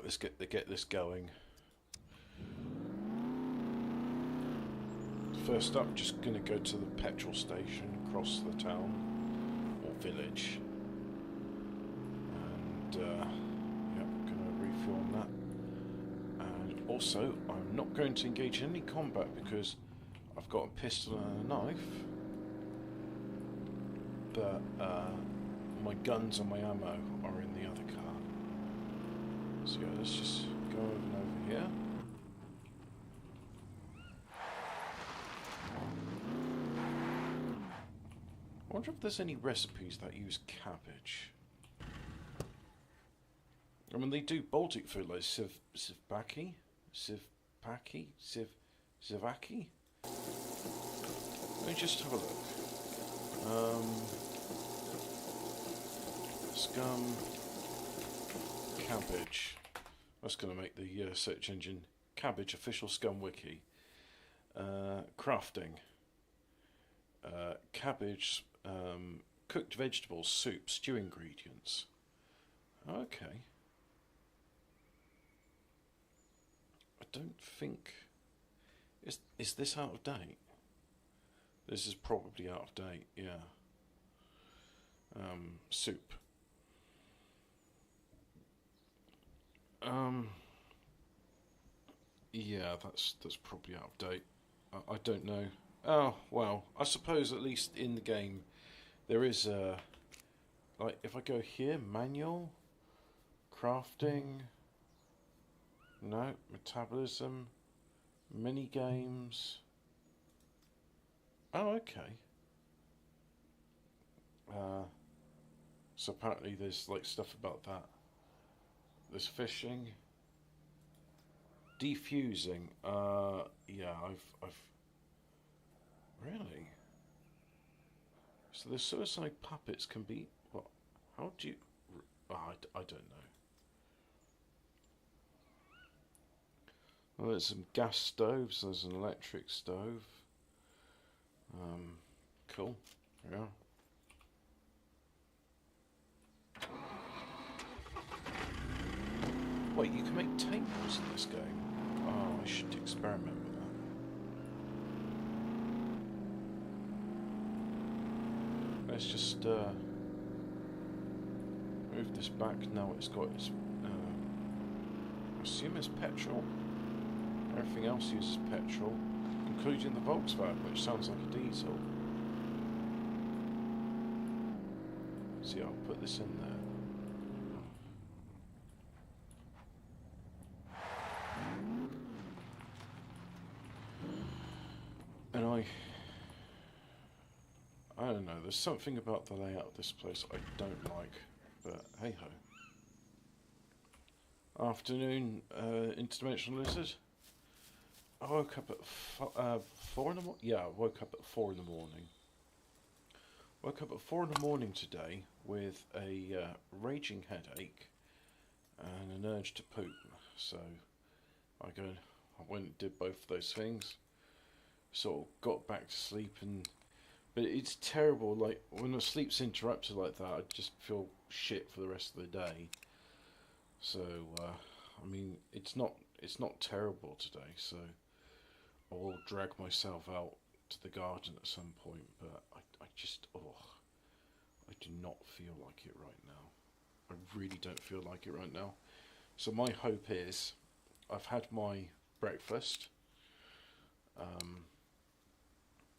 let's get this going. First up, just going to go to the petrol station across the town or village, and yeah, going to refuel on that. And also, I'm not going to engage in any combat because I've got a pistol and a knife, but my guns and my ammo are in the other car. So yeah, let's just go over here. I wonder if there's any recipes that use cabbage. I mean, they do Baltic food like sivaki, sivaki. Let me just have a look. Scum, cabbage. That's going to make the search engine cabbage official scum wiki. Crafting. Cabbage, cooked vegetables, soup, stew ingredients. Okay. I don't think... Is this out of date? This is probably out of date, yeah. Soup. Yeah, that's probably out of date. I don't know. Oh, well, I suppose at least in the game there is a... Like, if I go here, manual, crafting, no, metabolism, mini games. Oh, okay. So apparently there's like stuff about that. There's fishing, defusing. Yeah, I've really. So the suicide puppets can be what? How do you? Oh, I don't know. Well, there's some gas stoves. There's an electric stove. Cool. Yeah. Wait, you can make tables in this game? Oh, I should experiment with that. Let's just move this back. Now it's got its... I assume it's petrol. Everything else uses petrol, including the Volkswagen, which sounds like a diesel. See, I'll put this in there. And I don't know, there's something about the layout of this place I don't like, but hey ho. Afternoon, interdimensional lizard. I woke up at 4 in the morning. Yeah, I woke up at 4 in the morning. Woke up at 4 in the morning today with a raging headache and an urge to poop. So I went and did both of those things. Sort of got back to sleep, but it's terrible. Like when the sleep's interrupted like that, I just feel shit for the rest of the day. So I mean, it's not terrible today. So I will drag myself out to the garden at some point. But I just I do not feel like it right now. I really don't feel like it right now. So my hope is I've had my breakfast.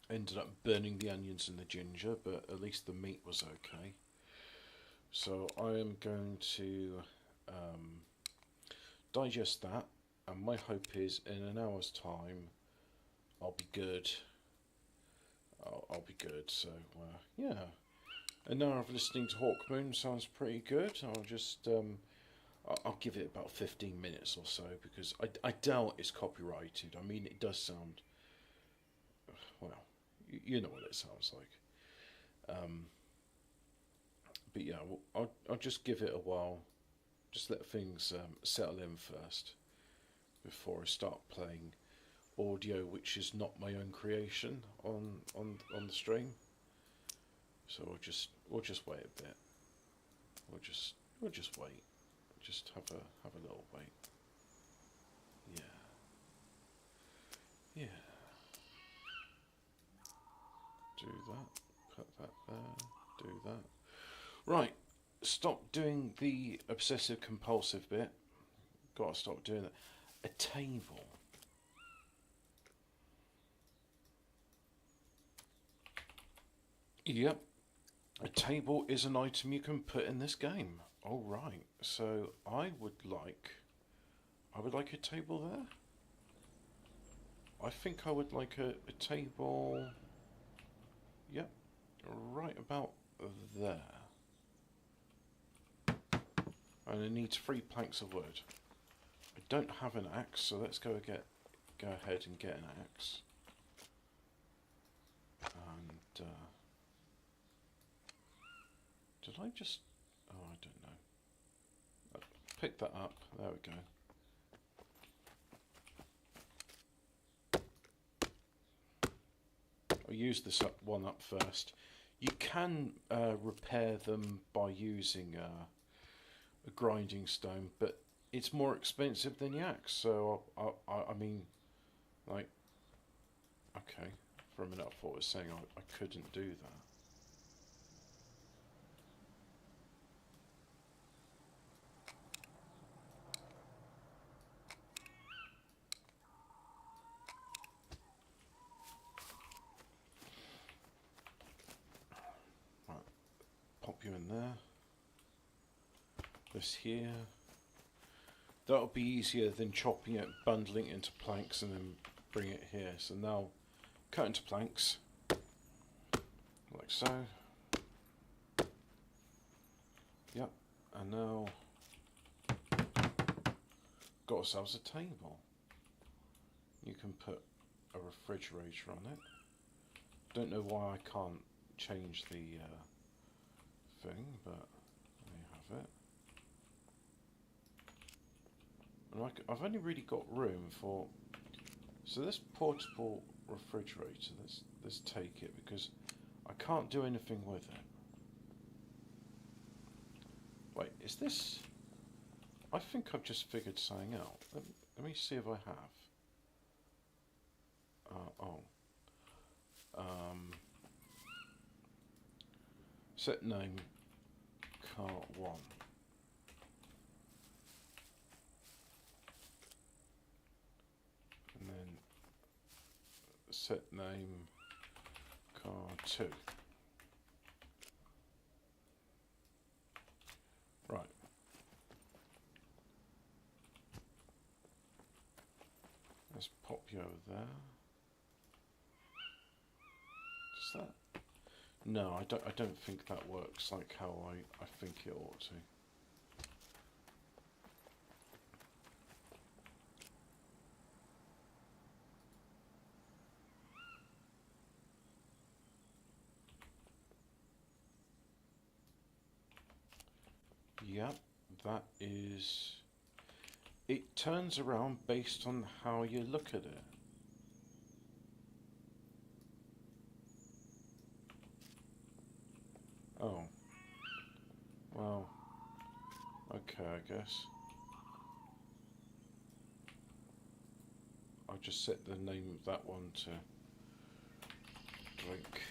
Ended up burning the onions and the ginger, but at least the meat was okay. So I am going to digest that, and my hope is in an hour's time I'll be good. I'll be good. So yeah. An hour of listening to Hawkmoon sounds pretty good. I'll just I'll give it about 15 minutes or so because I doubt it's copyrighted. I mean, it does sound well. You know what it sounds like. But yeah, I'll just give it a while. Just let things settle in first before I start playing audio, which is not my own creation on the stream. So we'll just wait a bit. We'll just wait. just have a little wait. Yeah. Yeah. Do that. Put that there. Do that. Right. Stop doing the obsessive compulsive bit. Got to stop doing that. A table. Yep. A table is an item you can put in this game. All right. So I would like a table there. I think I would like a table. Yep. Right about there. And it needs 3 planks of wood. I don't have an axe, so let's go ahead and get an axe. And did I just? Oh, I don't know. Pick that up. There we go. I'll use this one up first. You can repair them by using a grinding stone, but it's more expensive than the axe. So I mean, like, okay. For a minute, I thought it was saying I couldn't do that. Right, pop you in there. This here. That'll be easier than chopping it, bundling it into planks, and then bring it here. So now, cut into planks, like so. Yep, and now got ourselves a table. You can put a refrigerator on it. Don't know why I can't change the thing, but there you have it. And I've only really got room for. So this portable refrigerator, let's take it because I can't do anything with it. Wait, is this? I think I've just figured something out. Let me see if I have. Set name car 1. And then set name car 2. Right. Let's pop you over there. Does that? No, I don't think that works like how I think it ought to. Yep, that is. It turns around based on how you look at it. Oh. Well. Okay, I guess. I'll just set the name of that one to drink.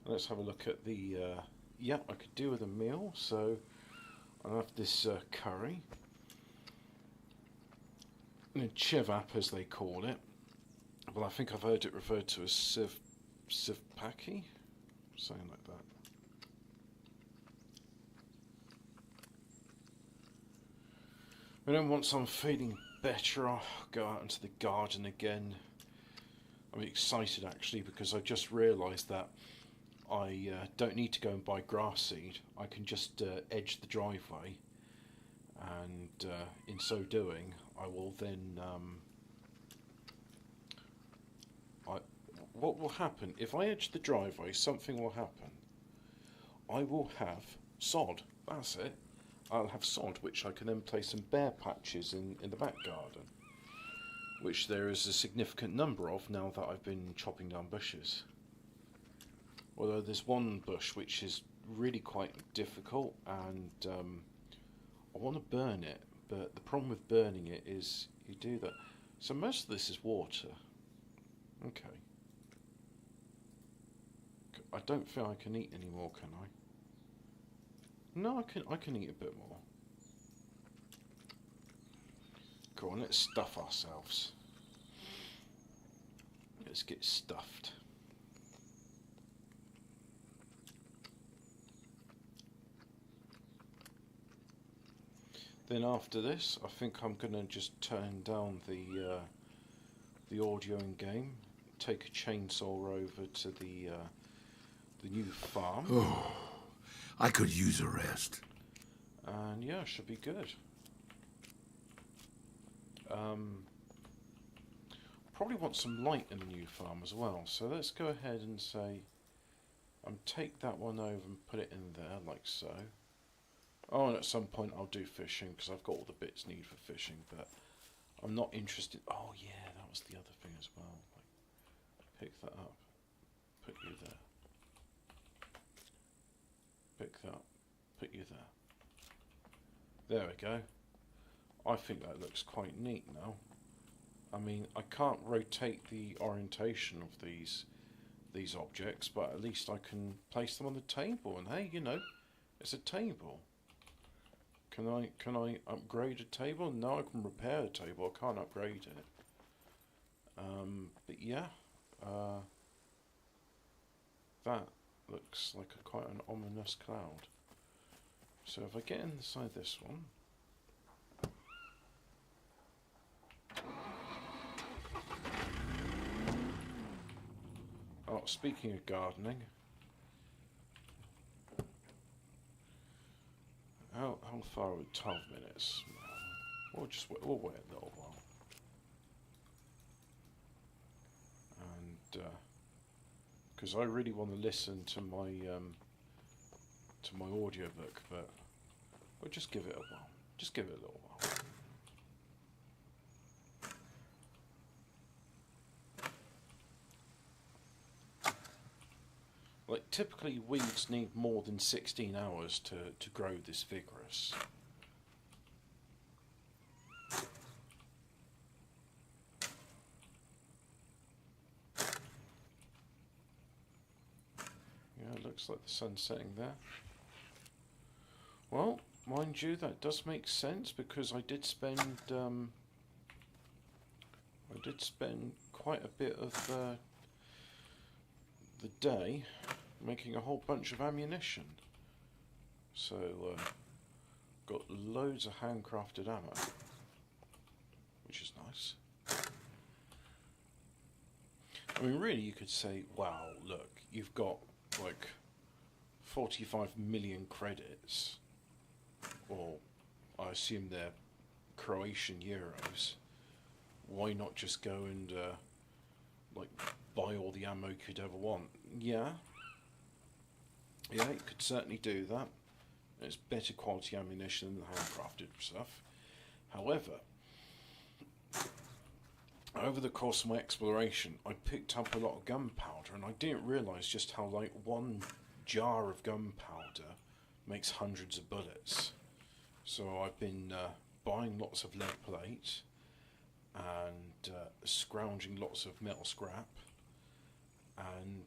Let's have a look at the. Yep, I could do with a meal, so I'll have this curry. And chevap, as they call it. Well, I think I've heard it referred to as sivpaki, something like that. And then once I'm feeling better, I'll go out into the garden again. I'm excited actually because I just realised that I don't need to go and buy grass seed. I can just edge the driveway, and in so doing, I will then. What will happen if I edge the driveway? Something will happen. I will have sod. That's it. I'll have sod, which I can then place some bare patches in the back garden, which there is a significant number of now that I've been chopping down bushes. Although there's one bush which is really quite difficult, and I want to burn it, but the problem with burning it is you do that. So most of this is water. Okay. I don't feel I can eat any more, can I? No, I can eat a bit more. Go on, let's stuff ourselves. Let's get stuffed. Then after this, I think I'm gonna just turn down the audio in game, take a chainsaw over to the new farm. Oh, I could use a rest. And yeah, should be good. Probably want some light in the new farm as well. So let's go ahead and say, take that one over and put it in there like so. Oh, and at some point I'll do fishing because I've got all the bits needed for fishing, but I'm not interested. Oh yeah, that was the other thing as well. Like, pick that up, put you there. Pick that up, put you there. There we go. I think that looks quite neat now. I mean, I can't rotate the orientation of these objects, but at least I can place them on the table. And hey, you know, it's a table. Can I upgrade a table? No, I can repair a table. I can't upgrade it. But yeah, that looks like quite an ominous cloud. So if I get inside this one. Oh, speaking of gardening, how far are we? 12 minutes. We'll wait a little while. And because I really want to listen to my audiobook, but we'll just give it a while. Just give it a little while. Like, typically weeds need more than 16 hours to grow this vigorous. Yeah, it looks like the sun's setting there. Well, mind you, that does make sense because I did spend quite a bit of the day making a whole bunch of ammunition. So, got loads of handcrafted ammo, which is nice. I mean, really, you could say, wow, look, you've got like 45 million credits, or I assume they're Croatian euros. Why not just go and like buy all the ammo you could ever want? Yeah, you could certainly do that. It's better quality ammunition than handcrafted stuff. However, over the course of my exploration, I picked up a lot of gunpowder, and I didn't realise just how like one jar of gunpowder makes hundreds of bullets. So I've been buying lots of lead plate and scrounging lots of metal scrap, and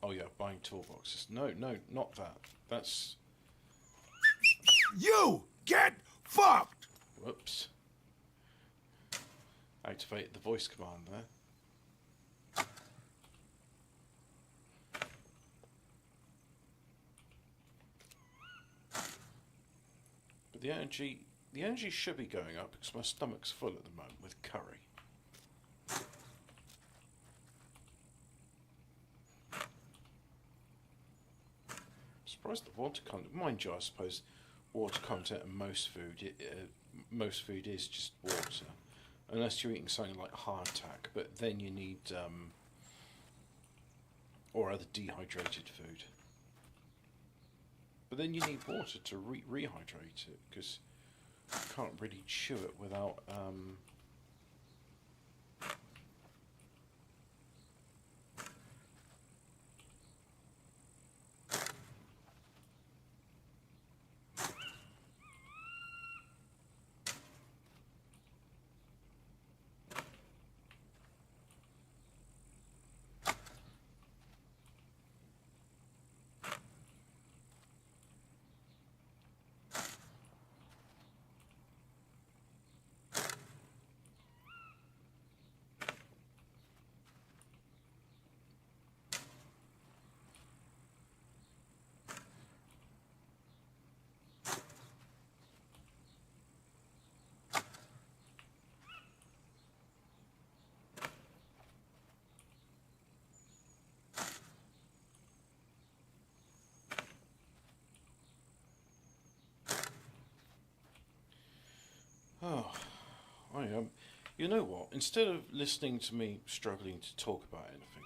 oh yeah, buying toolboxes. No, not that. That's... You get fucked! Whoops. Activate the voice command there. But the energy should be going up because my stomach's full at the moment with curry. I'm surprised the water content, mind you, I suppose water content in most food is just water. Unless you're eating something like hardtack, but then you need, or other dehydrated food. But then you need water to rehydrate it, because you can't really chew it without, You know what? Instead of listening to me struggling to talk about anything,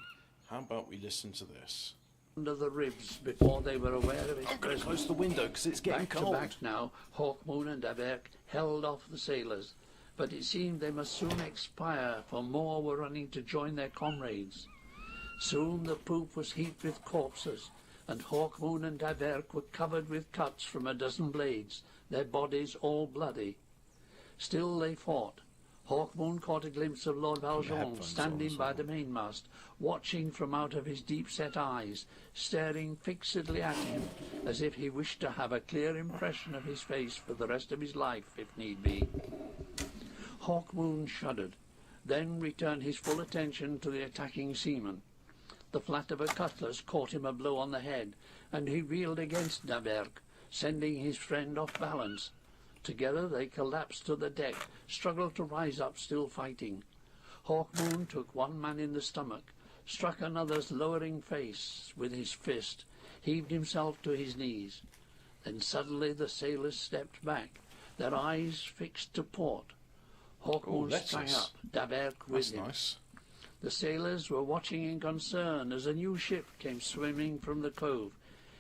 how about we listen to this? Under the ribs before they were aware of his I'm going to presence. close the window because it's getting cold. Back to back now, Hawkmoon and Daberk held off the sailors, but it seemed they must soon expire, for more were running to join their comrades. Soon the poop was heaped with corpses, and Hawkmoon and Daberk were covered with cuts from a dozen blades, their bodies all bloody. Still they fought. Hawkmoon caught a glimpse of Lord Valjean standing by the mainmast, watching from out of his deep-set eyes, staring fixedly at him, as if he wished to have a clear impression of his face for the rest of his life, if need be. Hawkmoon shuddered, then returned his full attention to the attacking seaman. The flat of a cutlass caught him a blow on the head, and he reeled against Daberk, sending his friend off balance. Together they collapsed to the deck, struggled to rise up, still fighting. Hawkmoon took one man in the stomach, struck another's lowering face with his fist, heaved himself to his knees. Then suddenly the sailors stepped back, their eyes fixed to port. Hawkmoon sprang up, Daberk with him. Nice. The sailors were watching in concern as a new ship came swimming from the cove,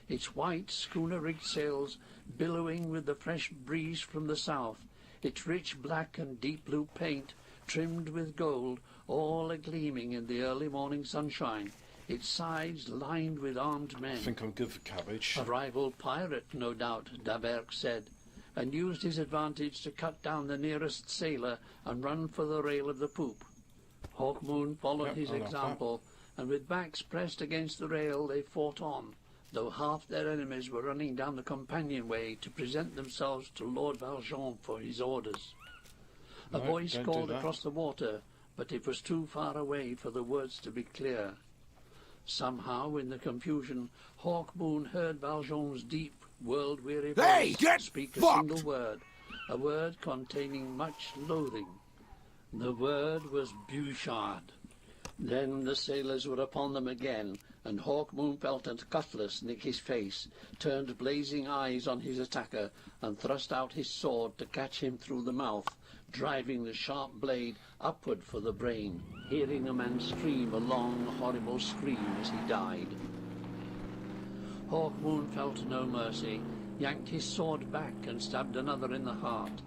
its white schooner-rigged sails billowing with the fresh breeze from the south, its rich black and deep blue paint trimmed with gold, all a-gleaming in the early morning sunshine, its sides lined with armed men. I think I'm good for cabbage. A rival pirate, no doubt, Daberk said, and used his advantage to cut down the nearest sailor and run for the rail of the poop. Hawkmoon followed his example, and with backs pressed against the rail they fought on, though half their enemies were running down the companionway to present themselves to Lord Valjean for his orders. A voice called across the water, but it was too far away for the words to be clear. Somehow, in the confusion, Hawkmoon heard Valjean's deep, world-weary voice speak a single word, a word containing much loathing. The word was Bouchard. Then the sailors were upon them again, and Hawkmoon felt a cutlass nick his face, turned blazing eyes on his attacker, and thrust out his sword to catch him through the mouth, driving the sharp blade upward for the brain, hearing a man scream a long, horrible scream as he died. Hawkmoon felt no mercy, yanked his sword back and stabbed another in the heart,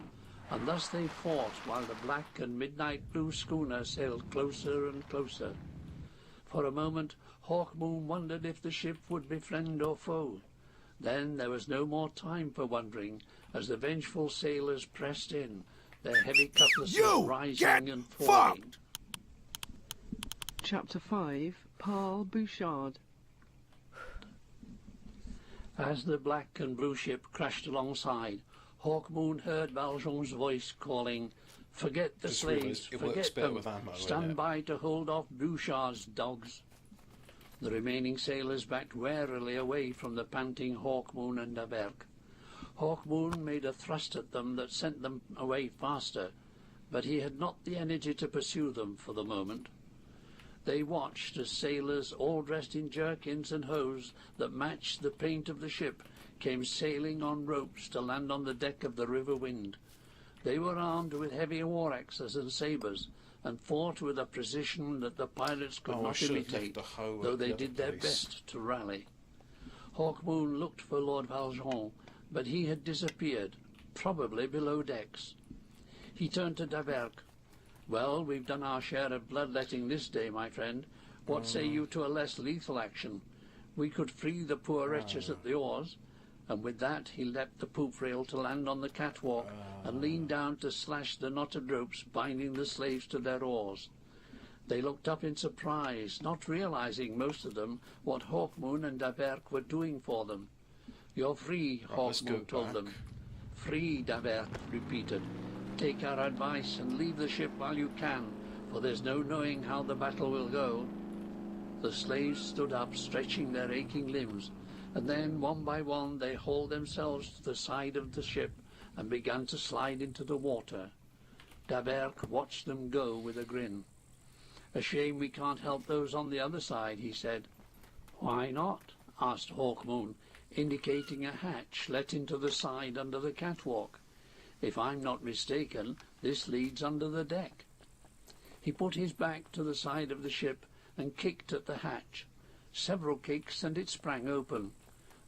and thus they fought while the black and midnight blue schooner sailed closer and closer. For a moment Hawkmoon wondered if the ship would be friend or foe. Then there was no more time for wondering, as the vengeful sailors pressed in, their heavy cutlasses rising and falling. Chapter 5, Paul Bouchard. As the black and blue ship crashed alongside, Hawkmoon heard Valjean's voice calling, "Forget the slaves, forget them, stand by to hold off Bouchard's dogs." The remaining sailors backed warily away from the panting Hawkmoon and Daberk. Hawkmoon made a thrust at them that sent them away faster, but he had not the energy to pursue them for the moment. They watched as sailors, all dressed in jerkins and hose that matched the paint of the ship, came sailing on ropes to land on the deck of the River Wind. They were armed with heavy war axes and sabres, and fought with a precision that the pirates could not imitate, though they did their best to rally. Hawkmoon looked for Lord Valjean, but he had disappeared, probably below decks. He turned to Daberk. "Well, we've done our share of bloodletting this day, my friend. What say you to a less lethal action? We could free the poor wretches at the oars." And with that he leapt the poop rail to land on the catwalk and leaned down to slash the knotted ropes binding the slaves to their oars. They looked up in surprise, not realizing, most of them, what Hawkmoon and Daberk were doing for them. "You're free," Hawkmoon told them. "Free," Daberk repeated. "Take our advice and leave the ship while you can, for there's no knowing how the battle will go." The slaves stood up, stretching their aching limbs, and then, one by one, they hauled themselves to the side of the ship and began to slide into the water. Daberk watched them go with a grin. "A shame we can't help those on the other side," he said. "Why not?" asked Hawkmoon, indicating a hatch let into the side under the catwalk. If I'm not mistaken, this leads under the deck. He put his back to the side of the ship and kicked at the hatch. Several kicks and it sprang open.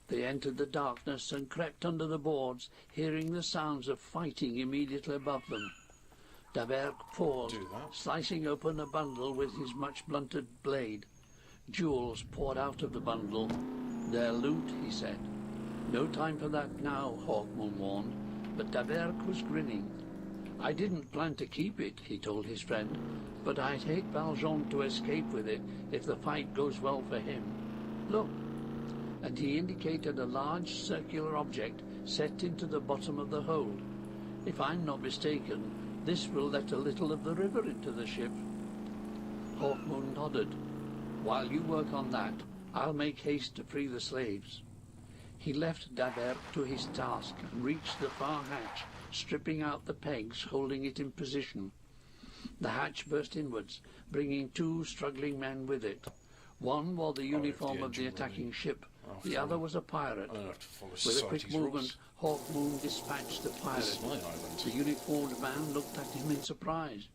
They entered the darkness and crept under the boards, hearing the sounds of fighting immediately above them. Daverk paused, slicing open a bundle with his much-blunted blade. Jewels poured out of the bundle. "Their loot," he said. "No time for that now," Hawkmoon warned, but Daverk was grinning. "I didn't plan to keep it," he told his friend, "but I'd hate Valjean to escape with it if the fight goes well for him. Look." And he indicated a large circular object set into the bottom of the hold. "If I'm not mistaken, this will let a little of the river into the ship." Hawkmoon nodded. "While you work on that, I'll make haste to free the slaves." He left Daverk to his task and reached the far hatch, stripping out the pegs holding it in position. The hatch burst inwards, bringing two struggling men with it. One wore the uniform of the attacking ship. The other was a pirate. With a quick movement, Hawkmoon dispatched the pirate. The uniformed man looked at him in surprise.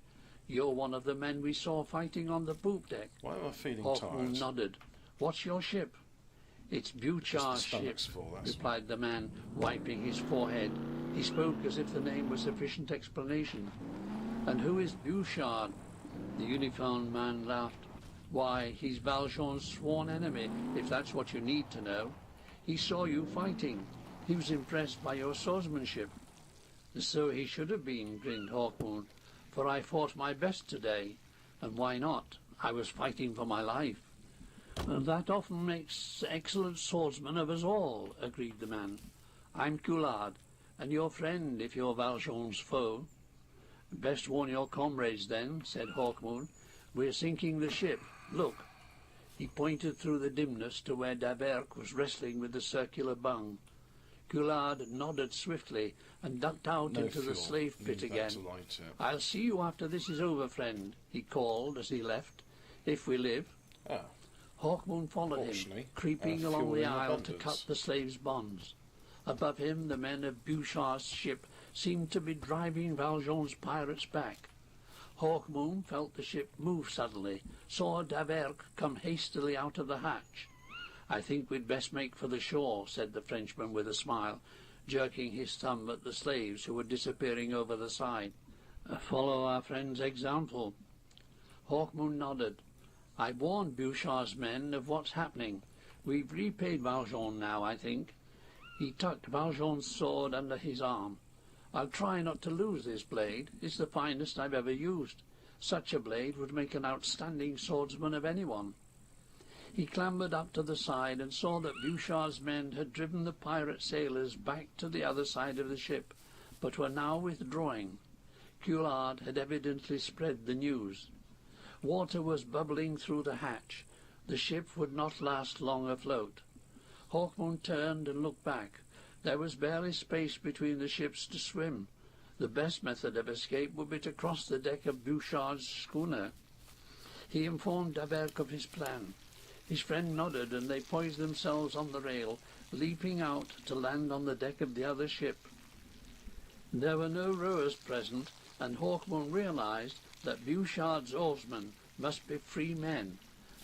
"You're one of the men we saw fighting on the poop deck." Why am I feeling Hawkmoon tired? nodded. "What's your ship?" "It's Bouchard's ship," replied the man, wiping his forehead. He spoke as if the name was sufficient explanation. "And who is Bouchard?" The uniformed man laughed. "Why, he's Valjean's sworn enemy, if that's what you need to know. He saw you fighting. He was impressed by your swordsmanship." "So he should have been," grinned Hawkmoon, "for I fought my best today. And why not? I was fighting for my life." "And that often makes excellent swordsmen of us all," agreed the man. "I'm Coulard, and your friend if you're Valjean's foe." "Best warn your comrades then," said Hawkmoon. "We're sinking the ship. Look." He pointed through the dimness to where Daverk was wrestling with the circular bung. Coulard nodded swiftly and ducked out into the slave pit again. "I'll see you after this is over, friend," he called as he left, "if we live." Hawkmoon followed him, creeping along the aisle to cut the slaves' bonds. Above him, the men of Bouchard's ship seemed to be driving Valjean's pirates back. Hawkmoon felt the ship move suddenly, saw Daverk come hastily out of the hatch. "I think we'd best make for the shore," said the Frenchman with a smile, jerking his thumb at the slaves who were disappearing over the side. "Follow our friend's example." Hawkmoon nodded. "I warned Bouchard's men of what's happening. We've repaid Valjean now, I think." He tucked Valjean's sword under his arm. "I'll try not to lose this blade. It's the finest I've ever used. Such a blade would make an outstanding swordsman of anyone." He clambered up to the side and saw that Bouchard's men had driven the pirate sailors back to the other side of the ship, but were now withdrawing. Coulard had evidently spread the news. Water was bubbling through the hatch. The ship would not last long afloat. Hawkmoon turned and looked back. There was barely space between the ships to swim. The best method of escape would be to cross the deck of Bouchard's schooner. He informed Daverk of his plan. His friend nodded, and they poised themselves on the rail, leaping out to land on the deck of the other ship. There were no rowers present, and Hawkmoon realized that Bouchard's oarsmen must be free men,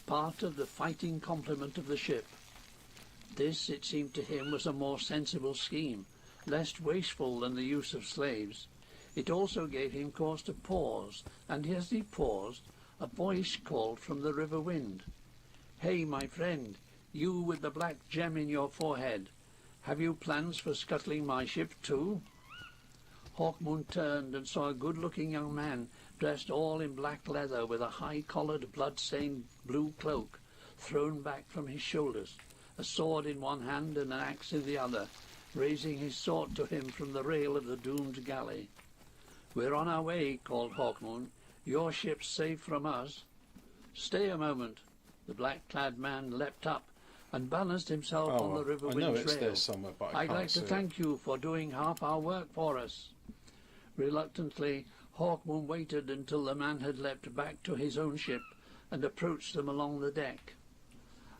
part of the fighting complement of the ship. This, it seemed to him, was a more sensible scheme, less wasteful than the use of slaves. It also gave him cause to pause, and as he paused, a voice called from the river wind. "Hey, my friend, you with the black gem in your forehead, have you plans for scuttling my ship too?" Hawkmoon turned and saw a good-looking young man dressed all in black leather with a high-collared, blood-stained blue cloak thrown back from his shoulders, a sword in one hand and an axe in the other, raising his sword to him from the rail of the doomed galley. "We're on our way," called Hawkmoon. "Your ship's safe from us." "Stay a moment." The black-clad man leapt up and balanced himself on the river wind's rail. "I'd like to thank you for doing half our work for us." Reluctantly, Hawkmoon waited until the man had leapt back to his own ship and approached them along the deck.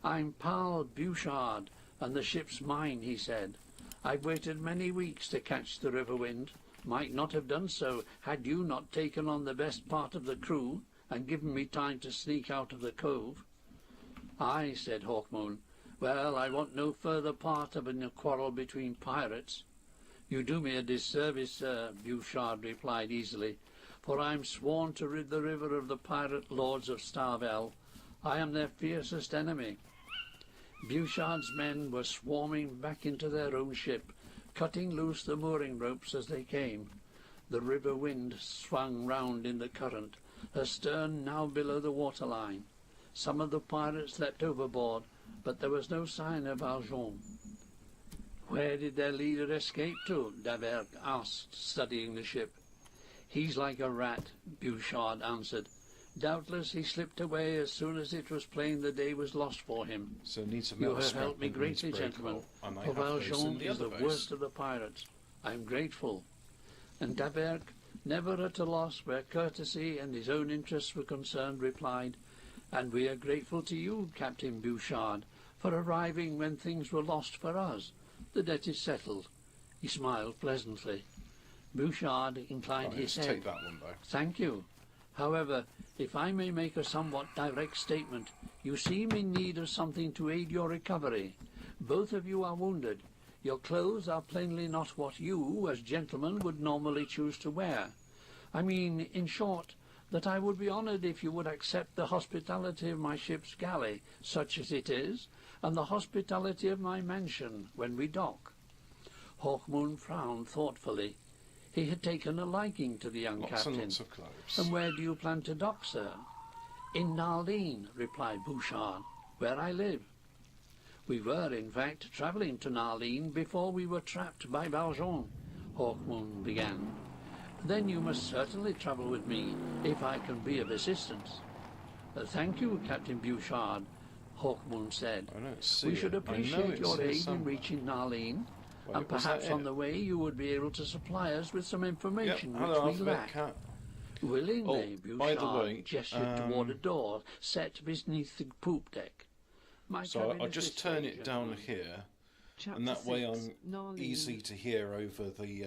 "I'm Paul Bouchard, and the ship's mine," he said. "I've waited many weeks to catch the river wind. Might not have done so had you not taken on the best part of the crew and given me time to sneak out of the cove. Aye, said Hawkmoon. Well, I want no further part of a quarrel between pirates. You do me a disservice, sir, Bouchard replied easily, for I am sworn to rid the river of the pirate lords of Starvel. I am their fiercest enemy. Bouchard's men were swarming back into their own ship, cutting loose the mooring ropes as they came. The river wind swung round in the current, her stern now below the waterline. Some of the pirates leapt overboard, but there was no sign of Valjean. Where did their leader escape to? Davert asked, studying the ship. He's like a rat, Bouchard answered. Doubtless he slipped away as soon as it was plain the day was lost for him. So needs a You have helped me greatly, gentlemen, for Valjean is the worst of the pirates. I am grateful. And Davert, never at a loss where courtesy and his own interests were concerned, replied, And we are grateful to you, Captain Bouchard, for arriving when things were lost for us. The debt is settled. He smiled pleasantly. Bouchard inclined his head. Take that one back. Thank you. However, if I may make a somewhat direct statement, you seem in need of something to aid your recovery. Both of you are wounded. Your clothes are plainly not what you, as gentlemen, would normally choose to wear. I mean, in short, that I would be honoured if you would accept the hospitality of my ship's galley, such as it is, and the hospitality of my mansion when we dock. Hawkmoon frowned thoughtfully. He had taken a liking to the young captain. Lots of clothes. And where do you plan to dock, sir? In Narline, replied Bouchard, where I live. We were, in fact, travelling to Narline before we were trapped by Valjean, Hawkmoon began. Then you must certainly travel with me, if I can be of assistance. Thank you, Captain Bouchard, Hawkmoon said. I don't see We should appreciate your aid in reaching Narline, and perhaps on the way you would be able to supply us with some information which we lack. Willingly, Bouchard gestured toward a door set beneath the poop deck. So I'll just turn it down here, and that way I'm easy to hear over the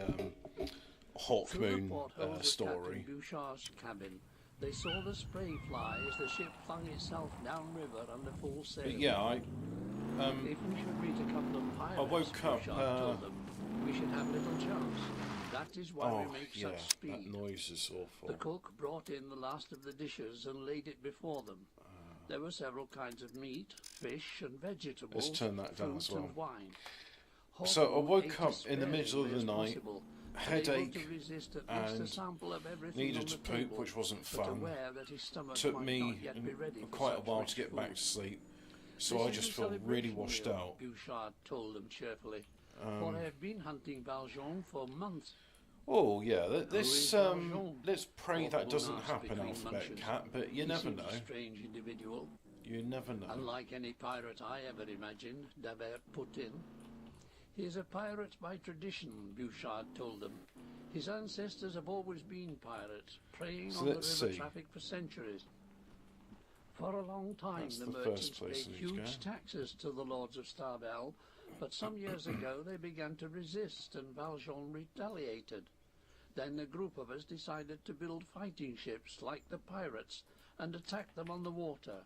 Hawkmoon story. Bouchard's cabin. They saw the spray fly as the ship flung itself downriver under full sail. But yeah, if we should meet a couple of pirates, I woke up. Told them, we should have little chance. That is why we make such speed. That noise is awful. The cook brought in the last of the dishes and laid it before them. There were several kinds of meat, fish, and vegetables. Let's turn that down as well. And wine. So I woke up in the middle of the night, headache, and needed to poop, which wasn't fun. Took me quite a while to get back to sleep, so I just felt really washed out. Bouchard told them cheerfully. For I have been hunting Valjean for months. Oh yeah, let's pray that doesn't happen, Alphabet Cat. But you never know. Strange individual. You never know. Unlike any pirate I ever imagined, Davert put in. He is a pirate by tradition, Bouchard told them. His ancestors have always been pirates, preying on the river traffic for centuries. For a long time, the merchants paid huge taxes to the lords of Starvel, but some years ago they began to resist, and Valjean retaliated. Then a group of us decided to build fighting ships like the pirates and attack them on the water.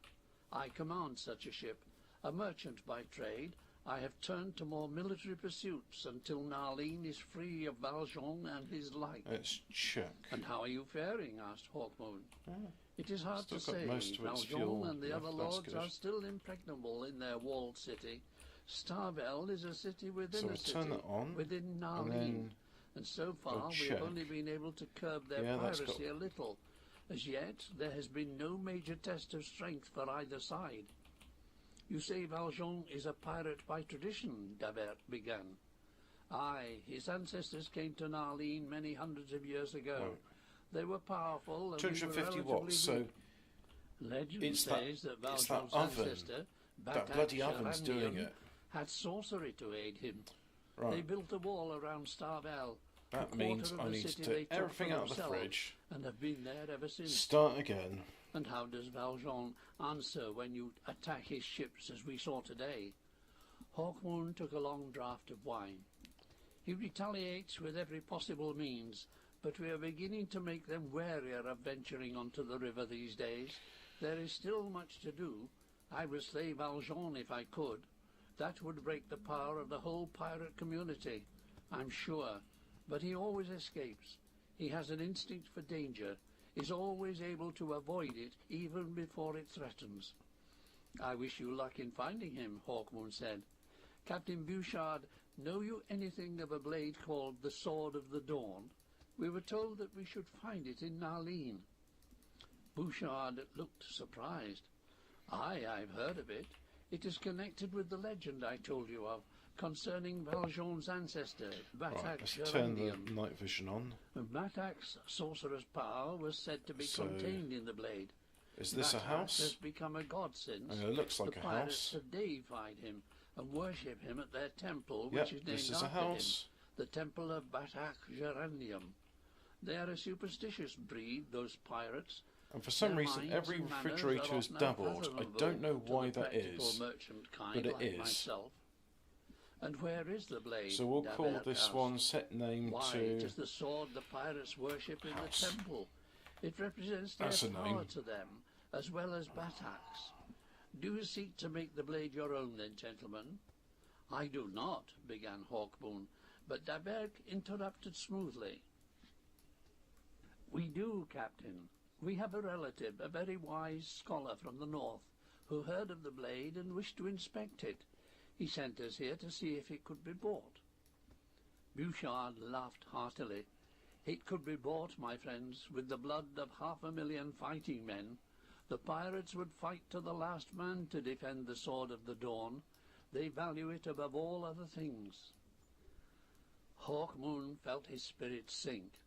I command such a ship. A merchant by trade, I have turned to more military pursuits until Narline is free of Valjean and his like. Let's check. And how are you faring? Asked Hawkmoon. It is hard to say. Valjean and the other lords are still impregnable in their walled city. Starvel is a city within a city, turn that on, within Narline, and so far we have only been able to curb their piracy a little. As yet, there has been no major test of strength for either side. You say Valjean is a pirate by tradition, Davert began. Aye, his ancestors came to Narline many hundreds of years ago. They were powerful and 250 watts, so legend says that Valjean's ancestor, that bloody oven's doing it. Had sorcery to aid him. Right. They built a wall around Starvel. That means I need to take everything out of the fridge and have been there ever since. Start again. And how does Valjean answer when you attack his ships as we saw today? Hawkmoon took a long draught of wine. He retaliates with every possible means, but we are beginning to make them warier of venturing onto the river these days. There is still much to do. I would slay Valjean if I could. That would break the power of the whole pirate community, I'm sure. But he always escapes. He has an instinct for danger, is always able to avoid it even before it threatens. I wish you luck in finding him, Hawkmoon said. Captain Bouchard, know you anything of a blade called the Sword of the Dawn? We were told that we should find it in Narline. Bouchard looked surprised. Aye, I've heard of it. It is connected with the legend I told you of, concerning Valjean's ancestor, Right, Batak let's turn the Geranium. night vision on. Batak's sorcerer's power was said to be contained in the blade. Is this a Batak house? has become a god since. It looks like the a pirates house. have deified him and worship him at their temple, Yep, which is named this is a after house. him, the Temple of Batak Geranium. They are a superstitious breed, those pirates. And for some Their reason, minds every and manners refrigerator are is often doubled. I don't know unfathomable why to the that practical is, merchant kind but it like is. myself. And where is the blade? So we'll call Davert this asked. one set name Why, to... it is the sword the pirates worship in House. the temple. It represents their That's a power name. to them, as well as Batak's. Do you seek to make the blade your own, then, gentlemen? I do not, began Hawkmoon, but Davert interrupted smoothly. We do, Captain. We have a relative, a very wise scholar from the north, who heard of the blade and wished to inspect it. He sent us here to see if it could be bought. Bouchard laughed heartily. It could be bought, my friends, with the blood of 500,000 fighting men. The pirates would fight to the last man to defend the Sword of the Dawn. They value it above all other things. Hawkmoon felt his spirits sink.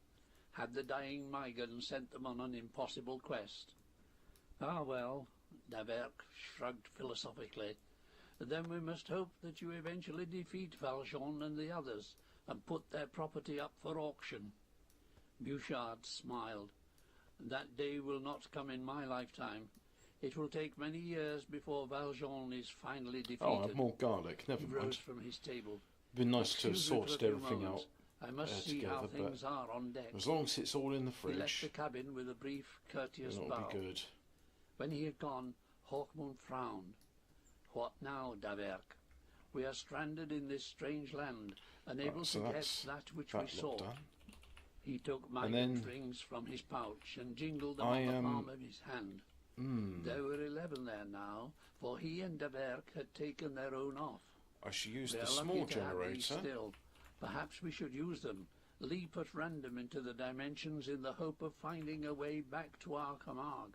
Had the dying Migan sent them on an impossible quest? Ah, well, Davert shrugged philosophically. Then we must hope that you eventually defeat Valjean and the others, and put their property up for auction. Bouchard smiled. That day will not come in my lifetime. It will take many years before Valjean is finally defeated. Oh, I have more garlic. Never He mind. rose from his table. Been nice to have Excuse me for a sorted few everything moments. out I must see how together, things are on deck. as long as it's all in the He left fridge. the cabin with a brief, courteous Then bow. it'll be good. When he had gone, Hawkmoon frowned. What now, Davert? We are stranded in this strange land, unable Right, so to get that's that which that we lot sought. done. He took And Migan's then rings from his pouch and jingled them I on the am- palm of his hand. There were 11 there now, for he and Davert had taken their own off. I should use We the are lucky small to have these generator. still. Perhaps we should use them, leap at random into the dimensions in the hope of finding a way back to our Camargue.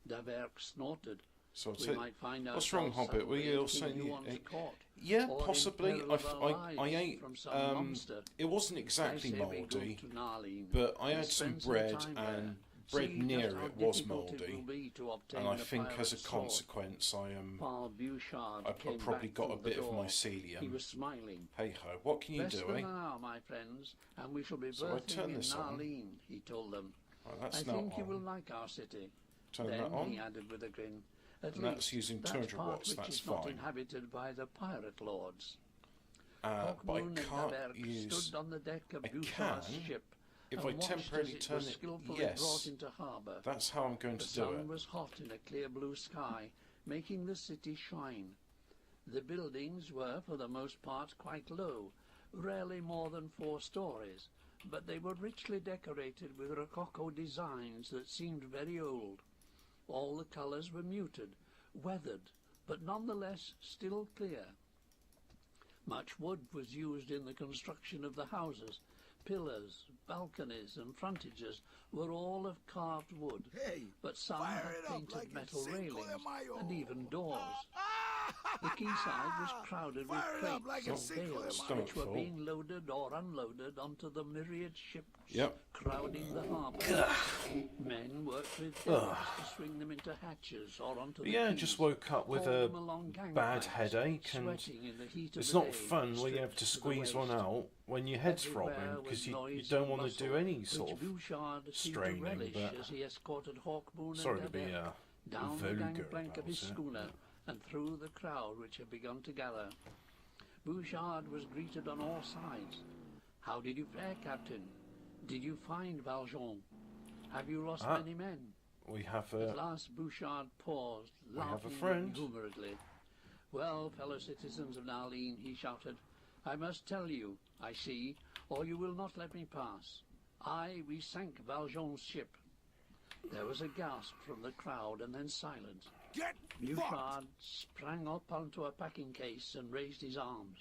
Davert snorted. So I'll We take... might find What's wrong, ourselves Hobbit? Were suddenly you in also... you once caught, Yeah, or in possibly. peril of our I lives ate... from some monster. It wasn't exactly I say we go mouldy, to Narline but I and had some spend bread, time there. and bread See near just how it was difficult it mouldy. will be to obtain And I the think as a pirate's sword. consequence, Paul Bouchard I came probably back got through a the bit of door. He mycelium. was smiling. Hey ho, what can you Less do, than eh? an hour, my friends, and we shall be So I berthing turn in this on. Narline, he told them. Right, I that's now think you will on. like our city. Turn Then, that on. he added with a grin, at And least that's using that 200 part watts, which that's is not fine. inhabited by the pirate lords. But I Hawkmoon and can't Davert use... stood on the deck of I Bouchard's can, ship if and I watched temporarily as it turn was it... skillfully Yes, brought into harbour. that's how I'm going The to do sun it. was hot in a clear blue sky, making the city shine. The buildings were, for the most part, quite low, rarely more than 4 stories, but they were richly decorated with rococo designs that seemed very old. All the colours were muted, weathered, but nonetheless still clear. Much wood was used in the construction of the houses. Pillars, balconies and frontages were all of carved wood, Hey, but some fire had it up painted like metal it's Cinco de railings Mayo. and even doors. The quayside was crowded with Fire it up crates like and it's Cinco de bales Mayo. which were Full. being loaded or unloaded onto the myriad ships Yep. crowding the harbour. Men worked with dhows to swing them into hatches or onto the Yeah, quays, just woke up with haul a them along bad gangplanks, headache, and sweating in the heat of it's the not day, fun when you have to stripped the squeeze one waist. out when your head's Everywhere throbbing, was because you noise don't and want to bustle, do any which sort of Bouchard seemed to straining, relish but- as he escorted Hawkmoon Sorry and to be Davert down the vulgar gangplank of about his it, schooner and through the crowd which had begun to gather. Bouchard was greeted on all sides. How did you fare, Captain? Did you find Valjean? Have you lost many men? We have At last Bouchard paused, laughing humorously. Well, fellow citizens of Narline, he shouted, I must tell you, I see, or you will not let me pass. We sank Valjean's ship. There was a gasp from the crowd and then silence. Get Bouchard sprang up onto a packing case and raised his arms.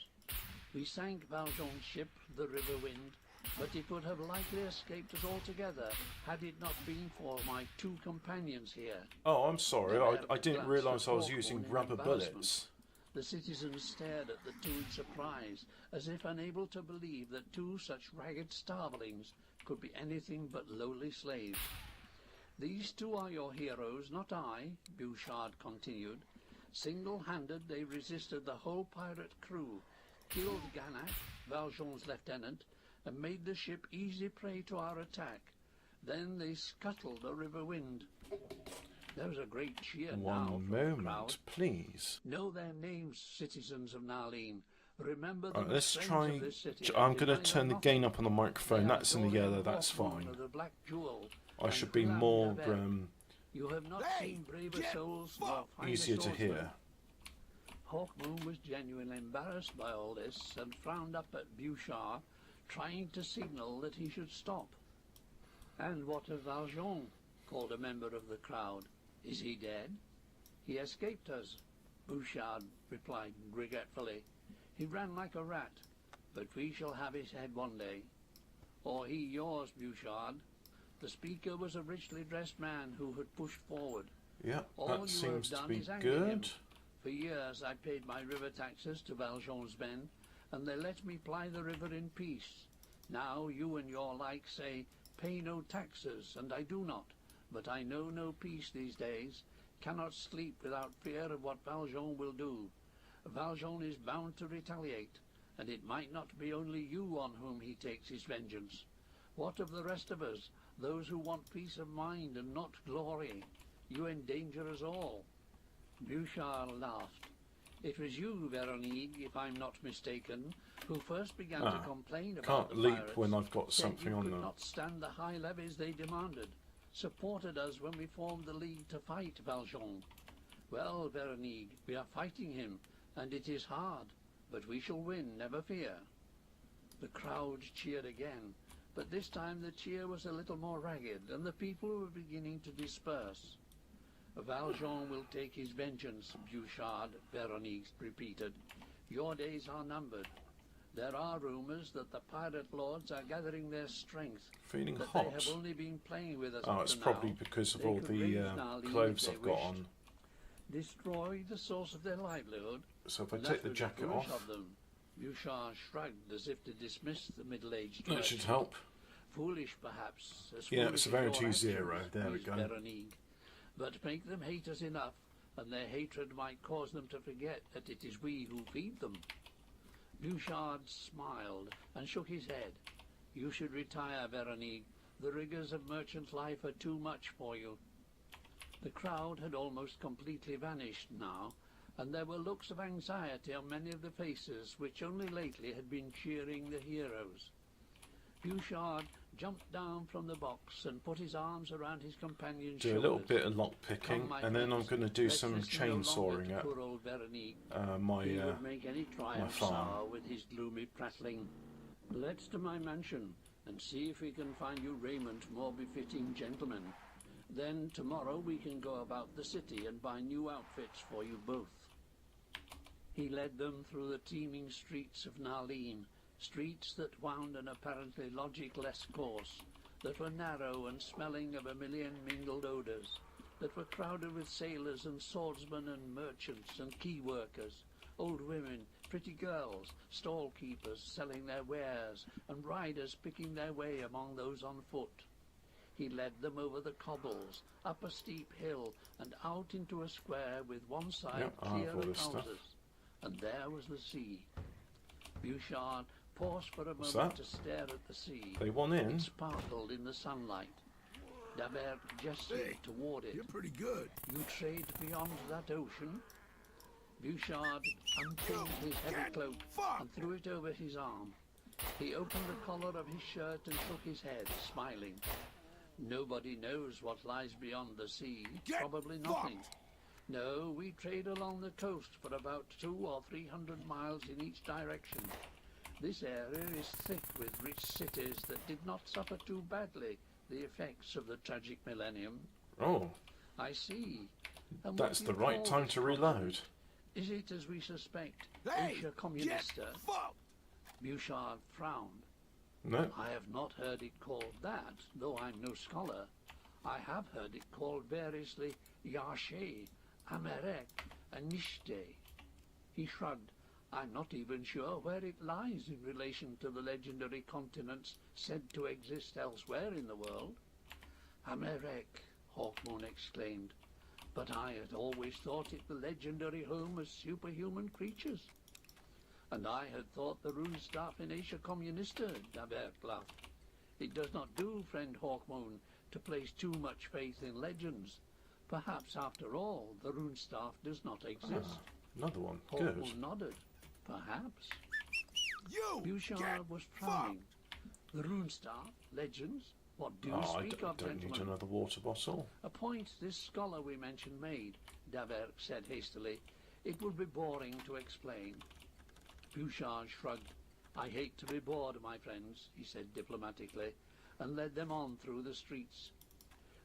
We sank Valjean's ship, the River Wind, but it would have likely escaped us altogether had it not been for my two companions here. Oh, I'm sorry. I didn't realise I was using rubber bullets. The citizens stared at the two in surprise, as if unable to believe that two such ragged starvelings could be anything but lowly slaves. These two are your heroes, not I, Bouchard continued. Single-handed they resisted the whole pirate crew, killed Ganac, Valjean's lieutenant, and made the ship easy prey to our attack. Then they scuttled the River Wind. There was a great cheer now One from the crowd. moment, please. Know their names, citizens of Narline. Remember the Let's try. of this city. I'm going to turn the gain up on the microphone. That's in the yellow. That's fine. The Black Jewel I should be more you have not seen braver souls nor finer easier to swordsmen. hear. Hawkmoon was genuinely embarrassed by all this and frowned up at Bouchard, trying to signal that he should stop. And what of Valjean? Called a member of the crowd. Is he dead? He escaped us, Bouchard replied regretfully. He ran like a rat, but we shall have his head one day. Or he yours, Bouchard. The speaker was a richly dressed man who had pushed forward. Yeah, All that you seems have to done be is anger him. good. For years I paid my river taxes to Valjean's men, and they let me ply the river in peace. Now you and your like say, pay no taxes, and I do not. But I know no peace these days, cannot sleep without fear of what Valjean will do. Valjean is bound to retaliate, and it might not be only you on whom he takes his vengeance. What of the rest of us, those who want peace of mind and not glory? You endanger us all. Bouchard laughed. It was you, Veronique, if I'm not mistaken, who first began to complain about Can't the leap pirates, when I've got said something you on could them. not stand the high levies they demanded, supported us when we formed the league to fight Valjean. Well, Veronique, we are fighting him, and it is hard, but we shall win, never fear. The crowd cheered again, but this time the cheer was a little more ragged, and the people were beginning to disperse. Valjean will take his vengeance, Bouchard, Veronique repeated. Your days are numbered. There are rumors that the pirate lords are gathering their strength. Feeling that hot. They have only been playing with us Oh, up it's to probably now. because of They all could the raise Narline clothes if I've they got wished. on. Destroy the source of their livelihood. So if I and take that the would be jacket foolish off, of them. Bouchard shrugged as if to dismiss the middle-aged that should merchant. help. Foolish, perhaps. As Yeah, foolish it's a as Verity your Zero. actions, There we mused go. Veronique. But make them hate us enough, and their hatred might cause them to forget that it is we who feed them. Bouchard smiled and shook his head. You should retire, Veronique. The rigours of merchant life are too much for you. The crowd had almost completely vanished now, and there were looks of anxiety on many of the faces which only lately had been cheering the heroes. Bouchard jumped down from the box and put his arms around his companion's Do a shoulders. little bit of lock picking, Come, my and then I'm friends, going to do let's some listen no longer chainsawing to at poor old Veronique. my He would make any triumph farm. sour with his gloomy prattling. Let's to my mansion, and see if we can find you raiment more befitting gentlemen. Then tomorrow we can go about the city and buy new outfits for you both. He led them through the teeming streets of Narline, streets that wound an apparently logic-less course, that were narrow and smelling of a million mingled odours, that were crowded with sailors and swordsmen and merchants and key workers, old women, pretty girls, stall keepers selling their wares, and riders picking their way among those on foot. He led them over the cobbles, up a steep hill, and out into a square with one side Yep, I have clear all of this stuff. houses. And there was the sea. Bouchard paused for a What's moment that? to stare at the sea. They want in. It sparkled in the sunlight. Davert gestured Hey, toward it. You're pretty good. You trade beyond that ocean? Bouchard unpinned his heavy cloak and threw it over his arm. He opened the collar of his shirt and shook his head, smiling. Nobody knows what lies beyond the sea. Probably nothing. No, we trade along the coast for about 200 or 300 miles in each direction. This area is thick with rich cities that did not suffer too badly the effects of the tragic millennium. Oh. I see. And that's the right time to reload. Is it as we suspect, Hey, Asia Communista? Bouchard frowned. No. I have not heard it called that, though I'm no scholar. I have heard it called variously Yache, Amerek, and Nishte. He shrugged. I'm not even sure where it lies in relation to the legendary continents said to exist elsewhere in the world. Amerek, Hawkmoon exclaimed. But I had always thought it the legendary home of superhuman creatures. And I had thought the rune staff in Asia Communista, Davert laughed. It does not do, friend Hawkmoon, to place too much faith in legends. Perhaps, after all, the rune staff does not exist. Another one. Good. Hawkmoon nodded. Perhaps. You Bouchard was frowning. The rune staff, legends, what do you speak of, don't gentlemen? need another water bottle. A point this scholar we mentioned made, Davert said hastily. It would be boring to explain. Bouchard shrugged. I hate to be bored, my friends, he said diplomatically, and led them on through the streets.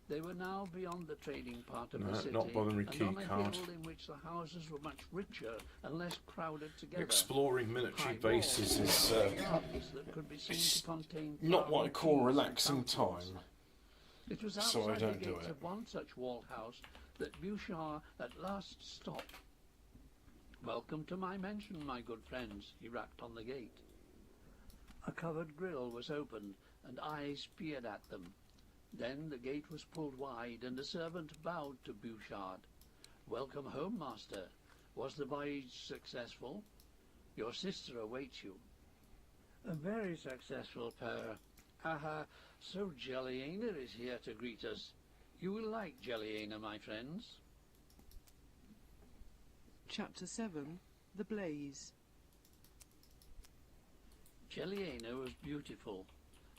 They were now beyond the trading part of the city, not bothering and on a keycard. hill in which the houses were much richer and less crowded together. Exploring military High bases walls, is gardens that could be seen to contain not what I call farming relaxing fields and fountains. time. It was So I outside don't the do gates it. of one such walled house that Bouchard at last stopped. Welcome to my mansion, my good friends, he rapped on the gate. A covered grille was opened, and eyes peered at them. Then the gate was pulled wide, and a servant bowed to Bouchard. Welcome home, master. Was the voyage successful? Your sister awaits you. Very successful, Père. So Jelliana is here to greet us. You will like Jelliana, my friends. Chapter 7. The Blaze. Jelliana was beautiful,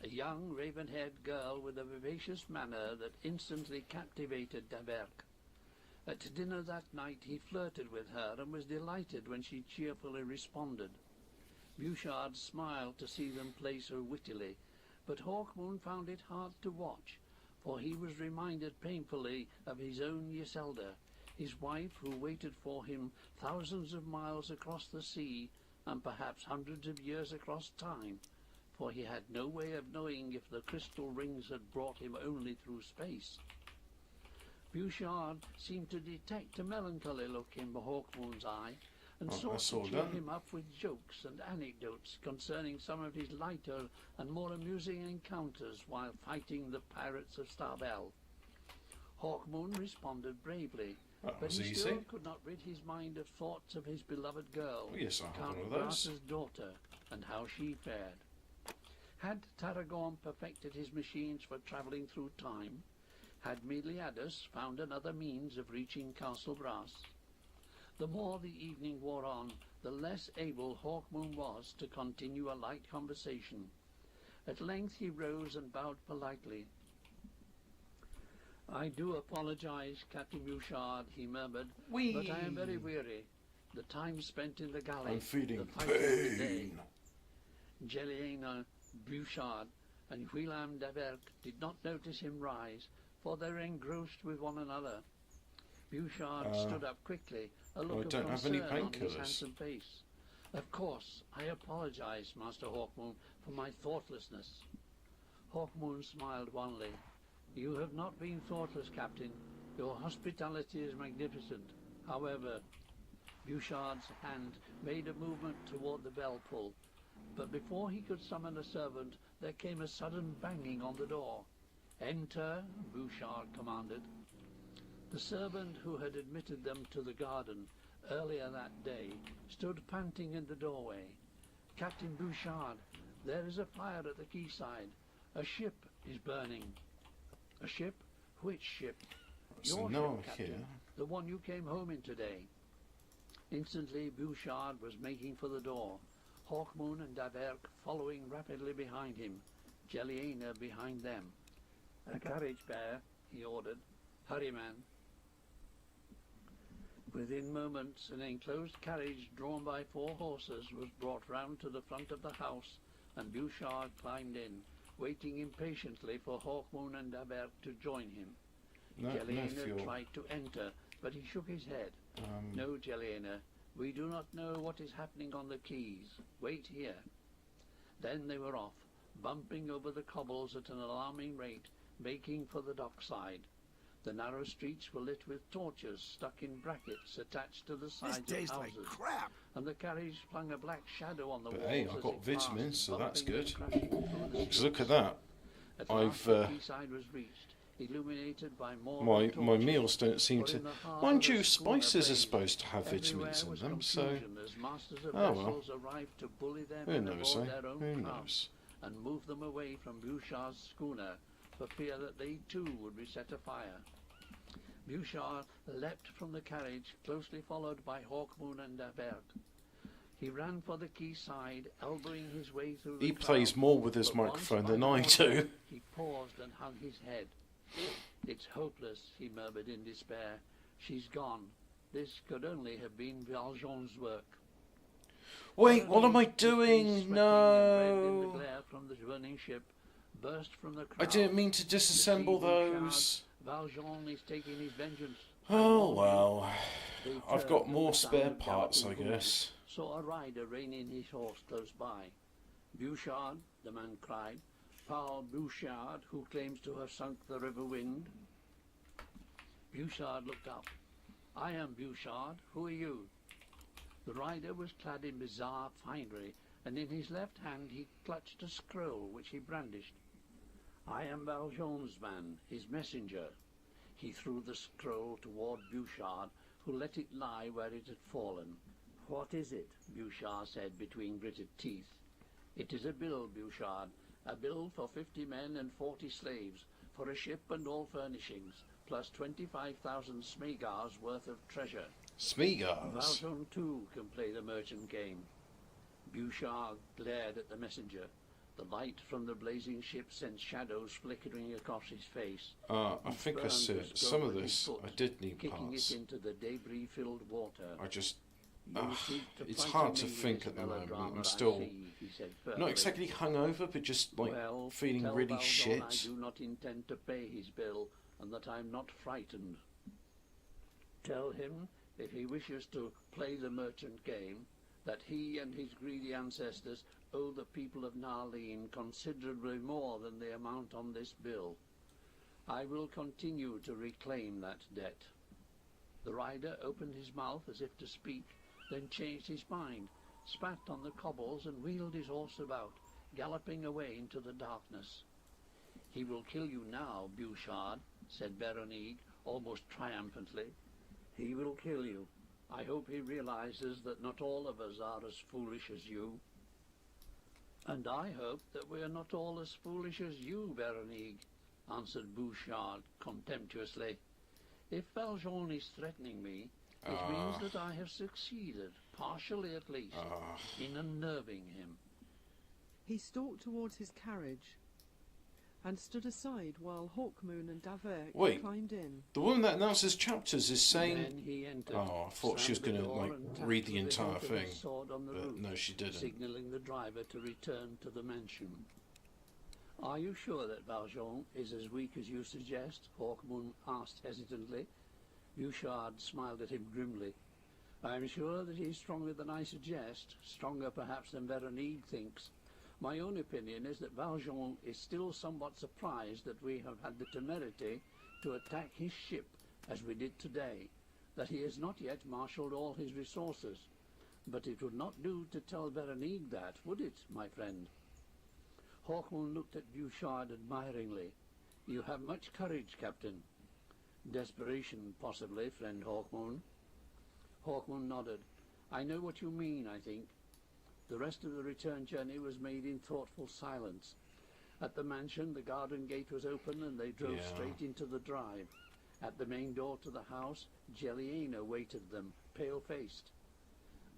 a young raven-haired girl with a vivacious manner that instantly captivated Davert. At dinner that night he flirted with her and was delighted when she cheerfully responded. Bouchard smiled to see them place her wittily, but Hawkmoon found it hard to watch, for he was reminded painfully of his own Iselda, his wife who waited for him thousands of miles across the sea and perhaps hundreds of years across time, for he had no way of knowing if the crystal rings had brought him only through space. Bouchard seemed to detect a melancholy look in Hawkmoon's eye, and sought to cheer him up with jokes and anecdotes concerning some of his lighter and more amusing encounters while fighting the pirates of Starbell. Hawkmoon responded bravely, but he still could not rid his mind of thoughts of his beloved girl, Yes, I have one Count of those. Brass's daughter, and how she fared. Had Tarragon perfected his machines for travelling through time? Had Meliadus found another means of reaching Castle Brass? The more the evening wore on, the less able Hawkmoon was to continue a light conversation. At length he rose and bowed politely. I do apologize, Captain Bouchard, he murmured, but I am very weary. The time spent in the galley, I'm feeling the fighting of the day. pain. Jelliana, Bouchard, and William Davert did not notice him rise, for they were engrossed with one another. Bouchard stood up quickly, a look of concern on his handsome face. Of course, I apologize, Master Hawkmoon, for my thoughtlessness. Hawkmoon smiled wanly. You have not been thoughtless, Captain. Your hospitality is magnificent. However, Bouchard's hand made a movement toward the bell pull, but before he could summon a servant, there came a sudden banging on the door. Enter, Bouchard commanded. The servant who had admitted them to the garden earlier that day stood panting in the doorway. Captain Bouchard, there is a fire at the quayside. A ship is burning. A ship? Which ship? So Your now ship, I'm Captain. here. The one you came home in today. Instantly, Bouchard was making for the door, Hawkmoon and Daverk following rapidly behind him, Jelliena behind them. "A carriage, Bear," he ordered. "Hurry, man." Within moments, an enclosed carriage drawn by 4 horses was brought round to the front of the house, and Bouchard climbed in, waiting impatiently for Hawkmoon and Daverk to join him. Jelliena tried to enter, but he shook his head. "No, Jelliena, we do not know what is happening on the quays. Wait here." Then they were off, bumping over the cobbles at an alarming rate, making for the dockside. The narrow streets were lit with torches stuck in brackets attached to the sides of houses. Like crap. And the carriage flung a black shadow on the walls. Hey, I've as got it vitamins, passed, so that's bumping good. and crashing through the Because look at streets. that. At I've, last the quayside was reached, illuminated by more My torches, meals don't seem for to... in the heart Mind of you, the schooner spices are bay, supposed to have everywhere vitamins in was them, so... confusion as masters of Oh, well. vessels arrived to bully their Who men knows, aboard eh? their own Who craft knows? and move them away from Bouchard's schooner for fear that they too would be set afire. Bouchard leapt from the carriage, closely followed by Hawkmoon and Daverk. He ran for the quayside, elbowing his way through the He crowd, plays more with his but once microphone by than the I water, do. He paused and hung his head. "It's hopeless," he murmured in despair. "She's gone. This could only have been Valjean's work." Wait, what am I Suddenly, his face doing? sweating and red in the No! glare from the burning ship, burst from the crowd. I didn't mean to disassemble those. Valjean is taking his vengeance. Oh, well. They I've turned got and more the spare sound of parts, I galloping guess. hoofs saw a rider rein in his horse close by. "Bouchard," the man cried. "Paul Bouchard, who claims to have sunk the River Wind." Bouchard looked up. "I am Bouchard. Who are you?" The rider was clad in bizarre finery, and in his left hand he clutched a scroll which he brandished. "I am Valjean's man, his messenger." He threw the scroll toward Bouchard, who let it lie where it had fallen. "What is it?" Bouchard said between gritted teeth. "It is a bill, Bouchard, a bill for 50 men and 40 slaves, for a ship and all furnishings, plus 25,000 smegars worth of treasure. Smegars. Valjean, too, can play the merchant game." Bouchard glared at the messenger. The light from the blazing ship sent shadows flickering across his face. I think I see it. Some of this, I did need kicking parts. it into the debris-filled water. I just... "You seek to it's frighten hard to me think with at the moment. melodrama, I'm I still see," he said firmly. not exactly hungover, but just like "Well, feeling tell really Valjean I shit. do not intend to pay his bill, and that I'm not frightened. Tell him, if he wishes to play the merchant game, that he and his greedy ancestors owe the people of Narleen considerably more than the amount on this bill. I will continue to reclaim that debt." The rider opened his mouth as if to speak, then changed his mind, spat on the cobbles and wheeled his horse about, galloping away into the darkness. "He will kill you now, Bouchard," said Veronique, almost triumphantly. "He will kill you. I hope he realizes that not all of us are as foolish as you." "And I hope that we are not all as foolish as you, Veronique," answered Bouchard contemptuously. "If Valjean is threatening me, it means that I have succeeded, partially at least, in unnerving him." He stalked towards his carriage and stood aside while Hawkmoon and Daverk Wait. climbed in. The woman that announces chapters is saying... Then he entered, Oh, I thought she was slammed going the to door like and tapped read the with entire hilt of thing, his sword on the but roof, no, she didn't. signaling the driver to return to the mansion. "Are you sure that Valjean is as weak as you suggest?" Hawkmoon asked hesitantly. Bouchard smiled at him grimly. "I am sure that he is stronger than I suggest, stronger perhaps than Veronique thinks. My own opinion is that Valjean is still somewhat surprised that we have had the temerity to attack his ship as we did today, that he has not yet marshalled all his resources. But it would not do to tell Veronique that, would it, my friend?" Hawkmoon looked at Bouchard admiringly. "You have much courage, Captain." "Desperation, possibly, friend Hawkmoon." Hawkmoon nodded. "I know what you mean, I think." The rest of the return journey was made in thoughtful silence. At the mansion, the garden gate was open and they drove straight into the drive. At the main door to the house, Jelliena waited them, pale-faced.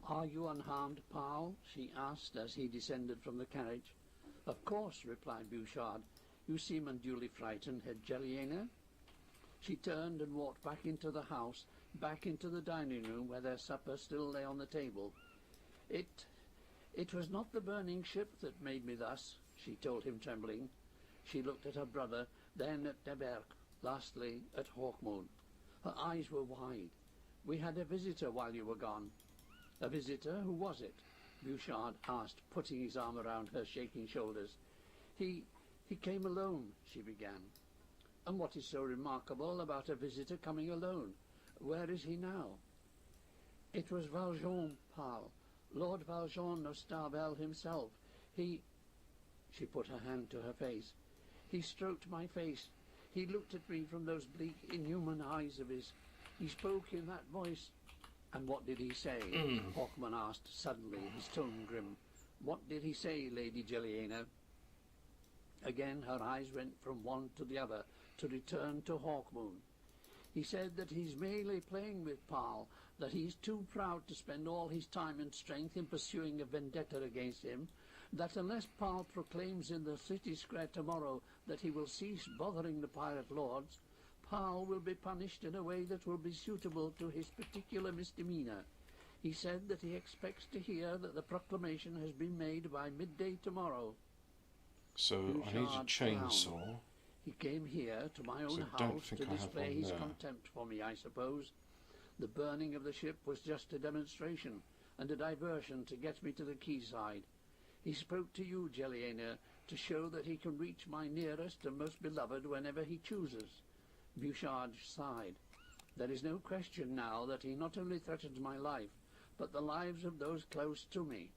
"Are you unharmed, pal?" she asked as he descended from the carriage. "Of course," replied Bouchard. "You seem unduly frightened, Head Jelliena." She turned and walked back into the house, back into the dining room where their supper still lay on the table. It was not the burning ship that made me thus," she told him, trembling. She looked at her brother, then at de Berck, lastly at Hawkmoon. Her eyes were wide. "We had a visitor while you were gone." "A visitor? Who was it?" Bouchard asked, putting his arm around her shaking shoulders. He came alone," she began. "And what is so remarkable about a visitor coming alone? Where is he now?" "It was Valjean, pal. Lord Valjean of Starbel himself. He—" She put her hand to her face. "He stroked my face. He looked at me from those bleak, inhuman eyes of his. He spoke in that voice." "And what did he say?" Hawkman asked suddenly, his tone grim. "What did he say, Lady Jelliena?" Again her eyes went from one to the other, to return to Hawkmoon. "He said that he's merely playing with Pal, that he's too proud to spend all his time and strength in pursuing a vendetta against him, that unless Pal proclaims in the city square tomorrow that he will cease bothering the pirate lords, Pal will be punished in a way that will be suitable to his particular misdemeanor. He said that he expects to hear that the proclamation has been made by midday tomorrow." So I need a chainsaw. "He came here to my own house to display his contempt for me, I suppose. The burning of the ship was just a demonstration and a diversion to get me to the quayside. He spoke to you, Jelliena, to show that he can reach my nearest and most beloved whenever he chooses." Bouchard sighed. "There is no question now that he not only threatens my life, but the lives of those close to me.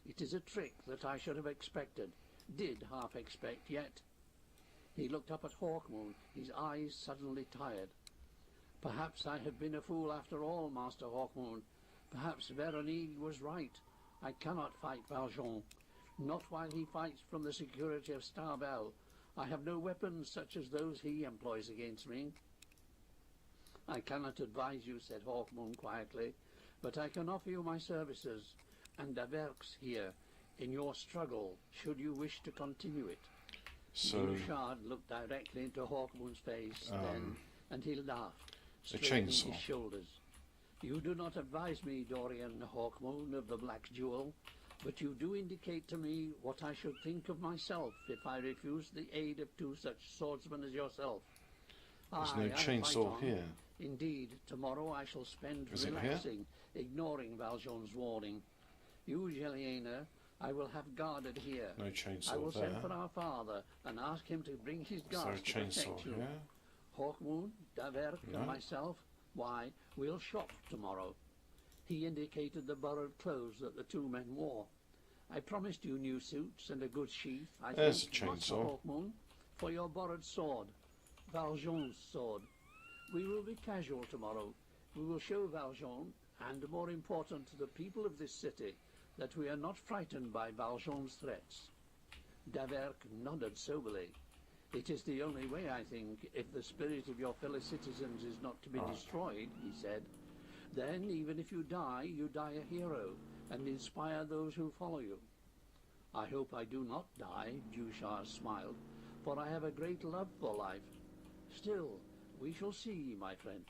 It is a trick that I should have expected, did half expect yet." He looked up at Hawkmoon, his eyes suddenly tired. "Perhaps I have been a fool after all, Master Hawkmoon. Perhaps Veronique was right. I cannot fight Valjean. Not while he fights from the security of Starbel. I have no weapons such as those he employs against me." "I cannot advise you," said Hawkmoon quietly, "but I can offer you my services, and Daverk's here, in your struggle, should you wish to continue it." So Bouchard looked directly into Hawkmoon's face then, and he laughed, a straightening chainsaw. his shoulders. "You do not advise me, Dorian Hawkmoon of the Black Jewel, but you do indicate to me what I should think of myself if I refused the aid of two such swordsmen as yourself. There's no chainsaw here. Indeed, tomorrow I shall spend Is it here? relaxing, ignoring Valjean's warning. You, Jelliena, I will have guarded here. No chainsaw I will there. send for our father and ask him to bring his Is there a guards to chainsaw protect you. here? Hawkmoon, Daverk, No. and myself, why, we'll shop tomorrow." He indicated the borrowed clothes that the two men wore. "I promised you new suits and a good sheath, I There's think, a Master chainsaw. Hawkmoon, for your borrowed sword, Valjean's sword. We will be casual tomorrow. We will show Valjean, and more important to the people of this city, that we are not frightened by Valjean's threats." Daverk nodded soberly. "It is the only way, I think, if the spirit of your fellow citizens is not to be destroyed," he said. "Then, even if you die a hero, and inspire those who follow you." "I hope I do not die," Bouchard smiled, "for I have a great love for life. Still, we shall see, my friend."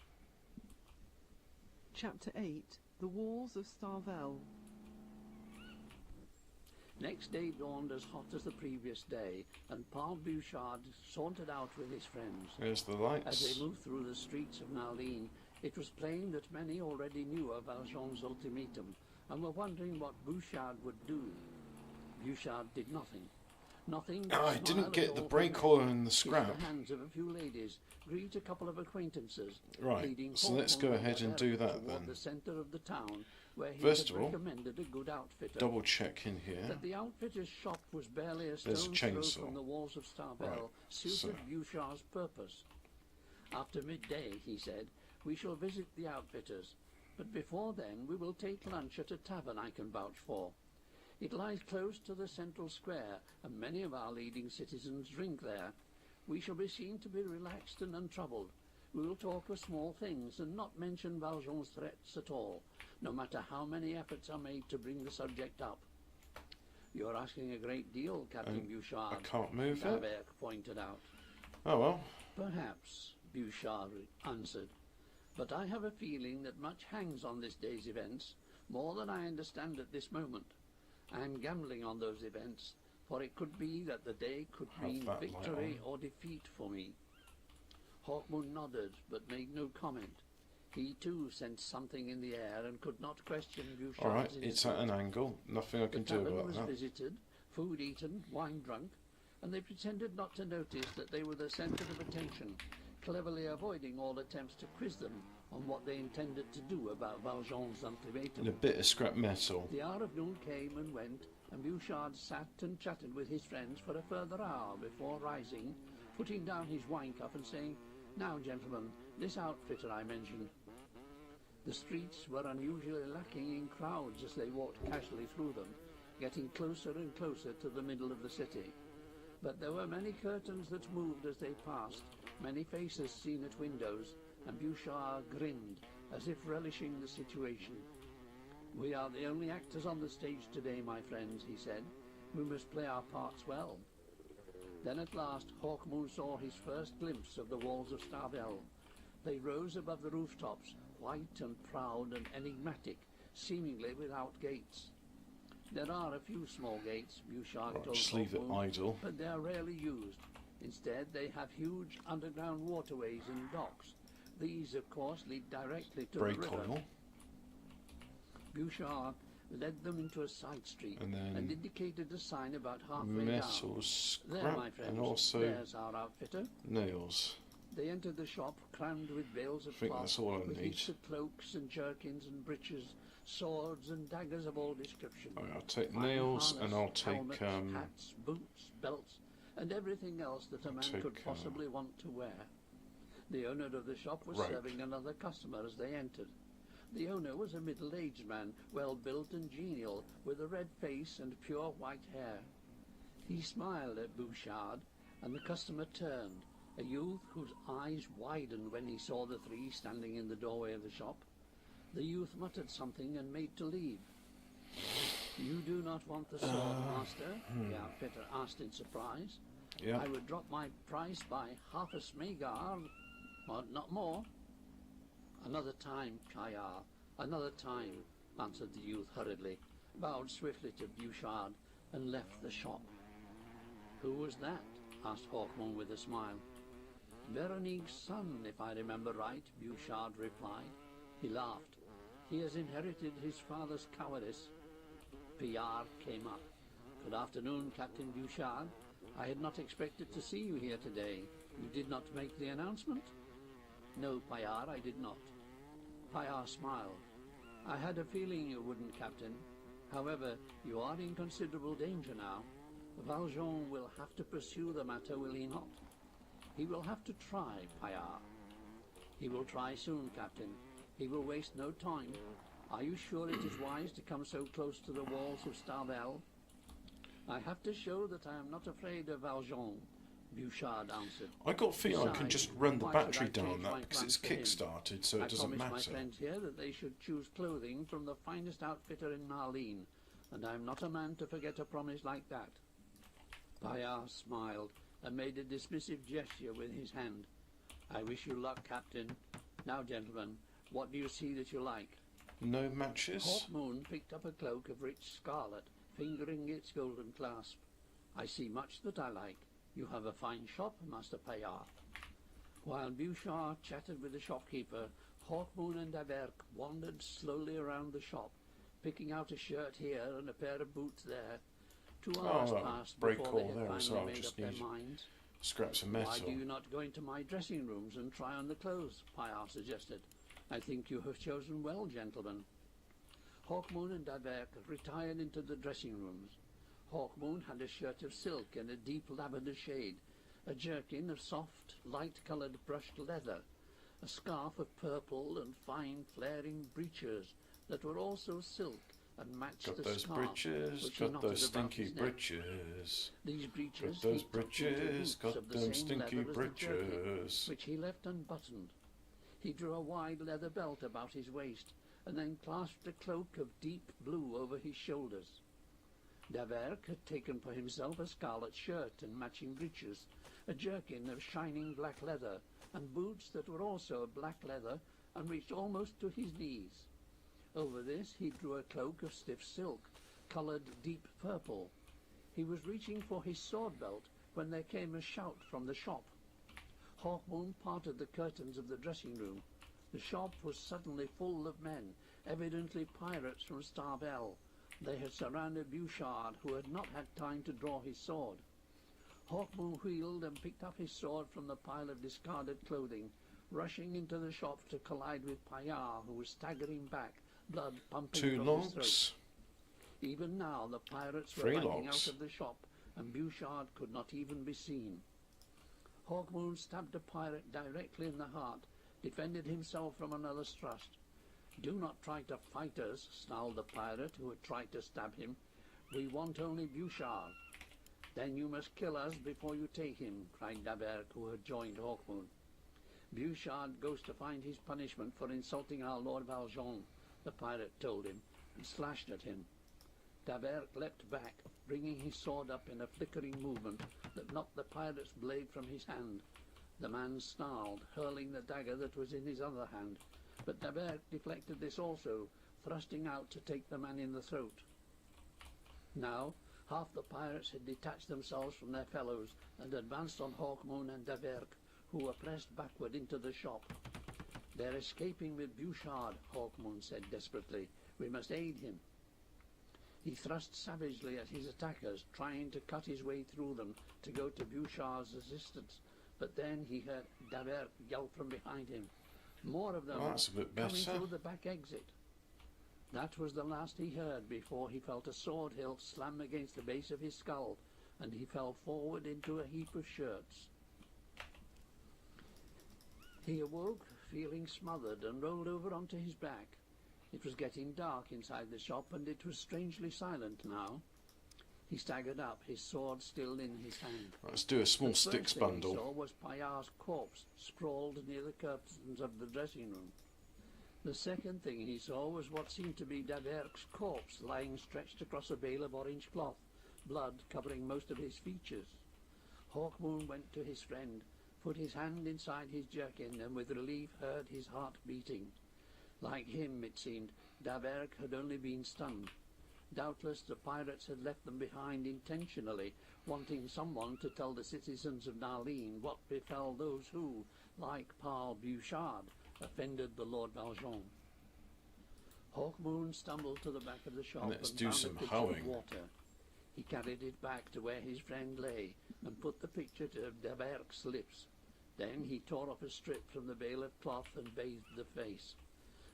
Chapter 8. The Walls of Starvel. Next day dawned as hot as the previous day, and Paul Bouchard sauntered out with his friends. There's the As lights. they moved through the streets of Nalin, it was plain that many already knew of Valjean's ultimatum, and were wondering what Bouchard would do. Bouchard did nothing. Nothing but Oh, I smile didn't at get the all brake the oil men, and the kiss scrap. the hands of a few ladies, greet a couple of acquaintances. Right, leading so let's Hawkmoon go and ahead and Daverk do that toward then. the centre of the town, where he First had of all, recommended a good outfitter. Double check in here. That the outfitter's shop was barely a There's a stone's throw chainsaw. from the walls of Starbel Right, suited so- Bouchard's purpose. "After midday," he said, "we shall visit the outfitters, but before then we will take lunch at a tavern I can vouch for. It lies close to the central square, and many of our leading citizens drink there. We shall be seen to be relaxed and untroubled. We'll talk of small things and not mention Valjean's threats at all, no matter how many efforts are made to bring the subject up. You're asking a great deal, Captain Bouchard, I can't move it? Javert pointed out. Oh well. Perhaps, Bouchard answered, but I have a feeling that much hangs on this day's events, more than I understand at this moment. I am gambling on those events, for it could be that the day could mean victory or defeat for me. Hawkmoon nodded, but made no comment. He too sensed something in the air and could not question Bouchard's Alright, instinct. it's at an angle. Nothing I can do about that. The tavern was visited, food eaten, wine drunk, and they pretended not to notice that they were the centre of attention, cleverly avoiding all attempts to quiz them on what they intended to do about Valjean's ultimatum. And a bit of scrap metal. The hour of noon came and went, and Bouchard sat and chatted with his friends for a further hour before rising, putting down his wine cup and saying, "Now, gentlemen, this outfitter I mentioned." The streets were unusually lacking in crowds as they walked casually through them, getting closer and closer to the middle of the city. But there were many curtains that moved as they passed, many faces seen at windows, and Bouchard grinned, as if relishing the situation. "We are the only actors on the stage today, my friends," he said. "We must play our parts well." Then at last Hawkmoon saw his first glimpse of the walls of Starvel. They rose above the rooftops, white and proud and enigmatic, seemingly without gates. There are a few small gates, Bouchard told Just leave it Hawkmoon, idle. but they are rarely used. Instead, they have huge underground waterways and docks. These, of course, lead directly to Brake the river. oil. Bouchard led them into a side street And then and indicated a sign about halfway metal down. scrap There, my friends, and also there's our outfitter. nails. They entered the shop, crammed with bales of I think cloth, that's all I with need. heaps of cloaks and jerkins and breeches, swords and daggers of all description. Alright, I'll take Fine nails and I'll harness, take helmets, hats, boots, belts, and everything else that a man could possibly want to wear. The owner of the shop was rope. serving another customer as they entered. The owner was a middle-aged man, well-built and genial, with a red face and pure white hair. He smiled at Bouchard, and the customer turned, a youth whose eyes widened when he saw the three standing in the doorway of the shop. The youth muttered something and made to leave. "You do not want the sword, master?" the outfitter asked in surprise. Yeah. "I would drop my price by half a smegar, but not more." "Another time, Caillard, another time," answered the youth hurriedly, bowed swiftly to Bouchard, and left the shop. "Who was that?" asked Hawkmoon with a smile. "Veronique's son, if I remember right," Bouchard replied. He laughed. "He has inherited his father's cowardice." Pillard came up. "Good afternoon, Captain Bouchard. I had not expected to see you here today. You did not make the announcement?" "No, Pillard, I did not." Pillard smiled. "I had a feeling you wouldn't, Captain. However, you are in considerable danger now. Valjean will have to pursue the matter, will he not?" "He will have to try, Pillard." "He will try soon, Captain. He will waste no time. Are you sure it is wise to come so close to the walls of Starvel?" "I have to show that I am not afraid of Valjean," Bouchard answered. I got a feeling I can just run the Why should battery I down change that my because it's plans for him? kick-started, so it doesn't I promised matter. my friends here that they should choose clothing from the finest outfitter in Marlene, and I am not a man to forget a promise like that. Pillard smiled and made a dismissive gesture with his hand. "I wish you luck, Captain. Now, gentlemen, what do you see that you like?" No matches? Hawkmoon picked up a cloak of rich scarlet, fingering its golden clasp. "I see much that I like. You have a fine shop, Master Pillard." While Bouchard chatted with the shopkeeper, Hawkmoon and Javert wandered slowly around the shop, picking out a shirt here and a pair of boots there. 2 hours passed break before they all had there as finally well, made just up their need minds. Scraps of "Why metal. do you not go into my dressing rooms and try on the clothes?" Pillard suggested. "I think you have chosen well, gentlemen." Hawkmoon and Javert retired into the dressing rooms. Hawkmoon had a shirt of silk and a deep lavender shade, a jerkin of soft, light-coloured brushed leather, a scarf of purple and fine flaring breeches that were also silk and matched Got the those scarf, breeches, which he got knotted those about stinky his neck. breeches. These breeches Got those he tucked into breeches, boots got of the them same stinky leather as the jerkin, breeches. which he left unbuttoned. He drew a wide leather belt about his waist, and then clasped a cloak of deep blue over his shoulders. Daverk had taken for himself a scarlet shirt and matching breeches, a jerkin of shining black leather, and boots that were also of black leather and reached almost to his knees. Over this he drew a cloak of stiff silk, coloured deep purple. He was reaching for his sword belt when there came a shout from the shop. Hawkmoon parted the curtains of the dressing room. The shop was suddenly full of men, evidently pirates from Starbell. They had surrounded Bouchard, who had not had time to draw his sword. Hawkmoon wheeled and picked up his sword from the pile of discarded clothing, rushing into the shop to collide with Payard, who was staggering back, blood pumping Two from logs. his throat. Even now the pirates were Three running logs. out of the shop, and Bouchard could not even be seen. Hawkmoon stabbed a pirate directly in the heart, defended himself from another's thrust. "Do not try to fight us," snarled the pirate who had tried to stab him. "We want only Bouchard." "Then you must kill us before you take him," cried Daverk, who had joined Hawkmoon. "Bouchard goes to find his punishment for insulting our Lord Valjean," the pirate told him, and slashed at him. Daverk leapt back, bringing his sword up in a flickering movement that knocked the pirate's blade from his hand. The man snarled, hurling the dagger that was in his other hand, but Daverk deflected this also, thrusting out to take the man in the throat. Now, half the pirates had detached themselves from their fellows and advanced on Hawkmoon and Daverk, who were pressed backward into the shop. "They're escaping with Bouchard," Hawkmoon said desperately. "We must aid him." He thrust savagely at his attackers, trying to cut his way through them to go to Bouchard's assistance, but then he heard Daverk yell from behind him. More of them, Oh, that's a bit coming better. through the back exit. That was the last he heard before he felt a sword hilt slam against the base of his skull, and he fell forward into a heap of shirts. He awoke, feeling smothered, and rolled over onto his back. It was getting dark inside the shop, and it was strangely silent now. He staggered up, his sword still in his hand. Let's do a small The first sticks thing he bundle. saw was Payard's corpse, sprawled near the curtains of the dressing room. The second thing he saw was what seemed to be Daverk's corpse, lying stretched across a bale of orange cloth, blood covering most of his features. Hawkmoon went to his friend, put his hand inside his jerkin, and with relief heard his heart beating. Like him, it seemed, Daverk had only been stunned. Doubtless the pirates had left them behind intentionally, wanting someone to tell the citizens of Narline what befell those who, like Paul Bouchard, offended the Lord Valjean. Hawkmoon stumbled to the back of the shop Let's and do found some a pitcher hoeing. of water. He carried it back to where his friend lay and put the pitcher to Daverk's lips. Then he tore off a strip from the bale of cloth and bathed the face.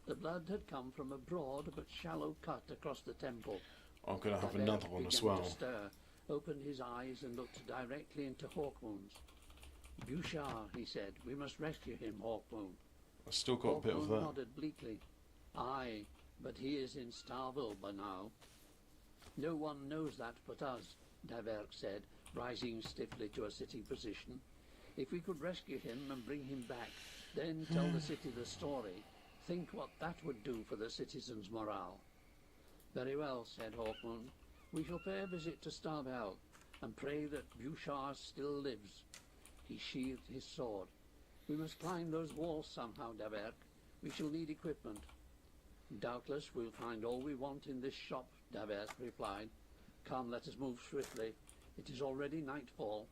The blood had come from a broad but shallow cut across the temple. I'm going to have Daverk another one as began well. to stir, opened his eyes and looked directly into Hawkmoon's. "Bouchard," he said, "we must rescue him, Hawkmoon." I've still got a bit of Hawkmoon that. nodded bleakly. "Aye, but he is in Starville by now." "No one knows that but us," Daverk said, rising stiffly to a sitting position. "If we could rescue him and bring him back, then tell the city the story, think what that would do for the citizens' morale." "Very well," said Hawkmoon. "We shall pay a visit to Starbell and pray that Bouchard still lives." He sheathed his sword. "We must climb those walls somehow, Daverk. We shall need equipment." "Doubtless we'll find all we want in this shop," Daverk replied. "Come, let us move swiftly. It is already nightfall."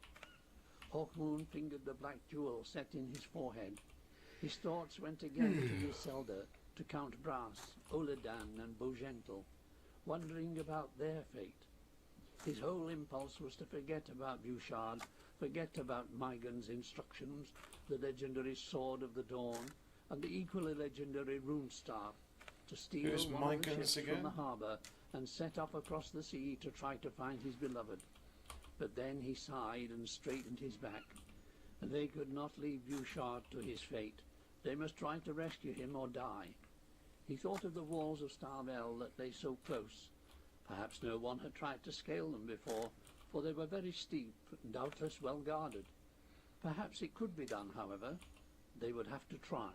Hawkmoon fingered the black jewel set in his forehead. His thoughts went again to Griselda, to Count Brass, Oledan, and Beaugentle, wondering about their fate. His whole impulse was to forget about Bouchard, forget about Meigen's instructions, the legendary Sword of the Dawn, and the equally legendary rune staff, to steal Who's one of the Meigen's ships again? from the harbour and set off across the sea to try to find his beloved. But then he sighed and straightened his back. They could not leave Bouchard to his fate. They must try to rescue him or die. He thought of the walls of Starvell that lay so close. Perhaps no one had tried to scale them before, for they were very steep and doubtless well guarded. Perhaps it could be done, however. They would have to try.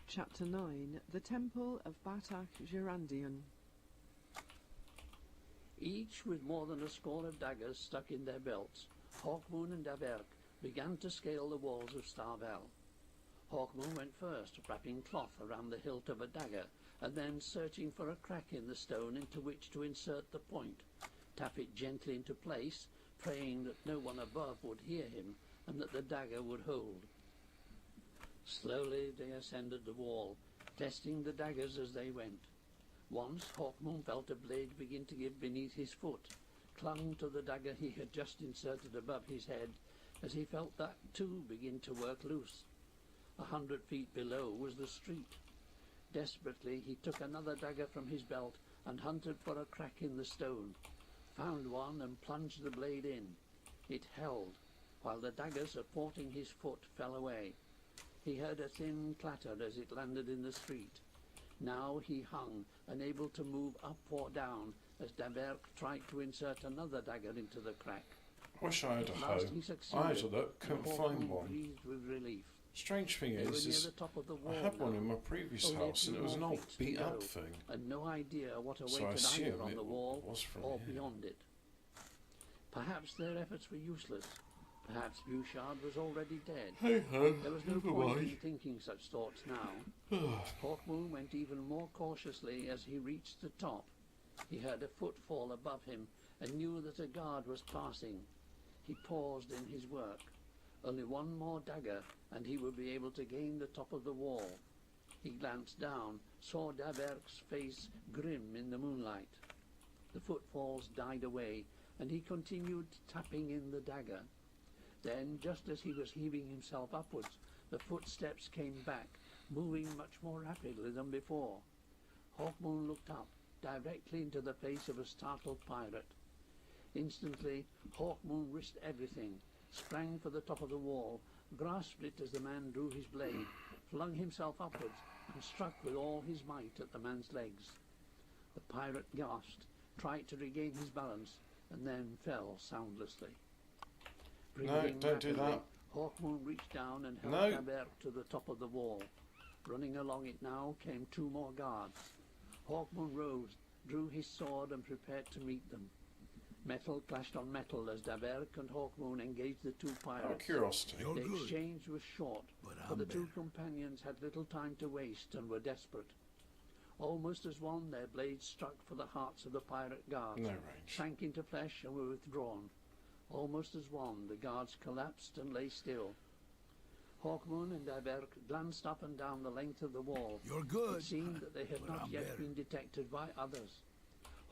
Chapter 9. The Temple of Batak Gerandian. Each with more than a score of daggers stuck in their belts, Hawkmoon and Daberk began to scale the walls of Starvel. Hawkmoon went first, wrapping cloth around the hilt of a dagger, and then searching for a crack in the stone into which to insert the point, tap it gently into place, praying that no one above would hear him and that the dagger would hold. Slowly they ascended the wall, testing the daggers as they went. Once Hawkmoon felt a blade begin to give beneath his foot, clung to the dagger he had just inserted above his head, as he felt that too begin to work loose. 100 feet below was the street. Desperately he took another dagger from his belt and hunted for a crack in the stone, found one and plunged the blade in. It held, while the dagger supporting his foot fell away. He heard a thin clatter as it landed in the street. Now he hung, unable to move up or down, as Daberk tried to insert another dagger into the crack. I wish I had a hoe. I had a look, couldn't find one. Breathed with relief. Strange thing is I had one in my previous house and it was an old beat up thing. And no idea what So I awaited assume either on it the wall was from or here. beyond it. Perhaps their efforts were useless. Perhaps Bouchard was already dead. Hey ho, There was no point in thinking such thoughts now. Hawkmoon went even more cautiously as he reached the top. He heard a footfall above him and knew that a guard was passing. He paused in his work. Only one more dagger and he would be able to gain the top of the wall. He glanced down, saw Daberk's face grim in the moonlight. The footfalls died away and he continued tapping in the dagger. Then, just as he was heaving himself upwards, the footsteps came back, moving much more rapidly than before. Hawkmoon looked up, directly into the face of a startled pirate. Instantly, Hawkmoon risked everything, sprang for the top of the wall, grasped it as the man drew his blade, flung himself upwards, and struck with all his might at the man's legs. The pirate gasped, tried to regain his balance, and then fell soundlessly. No, don't do that. Hawkmoon reached down and held No. Daberk to the top of the wall. Running along it now came 2 more guards. Hawkmoon rose, drew his sword and prepared to meet them. Metal clashed on metal as Daberk and Hawkmoon engaged the 2 Out of pirates. curiosity. You're The good. exchange was short, But for I'm the 2 better. companions had little time to waste and were desperate. Almost as one, their blades struck for the hearts of the pirate guards, No range. sank into flesh and were withdrawn. Almost as one, the guards collapsed and lay still. Hawkmoon and Daberk glanced up and down the length of the wall. You're good. It seemed that they had but not I'm yet better. been detected by others.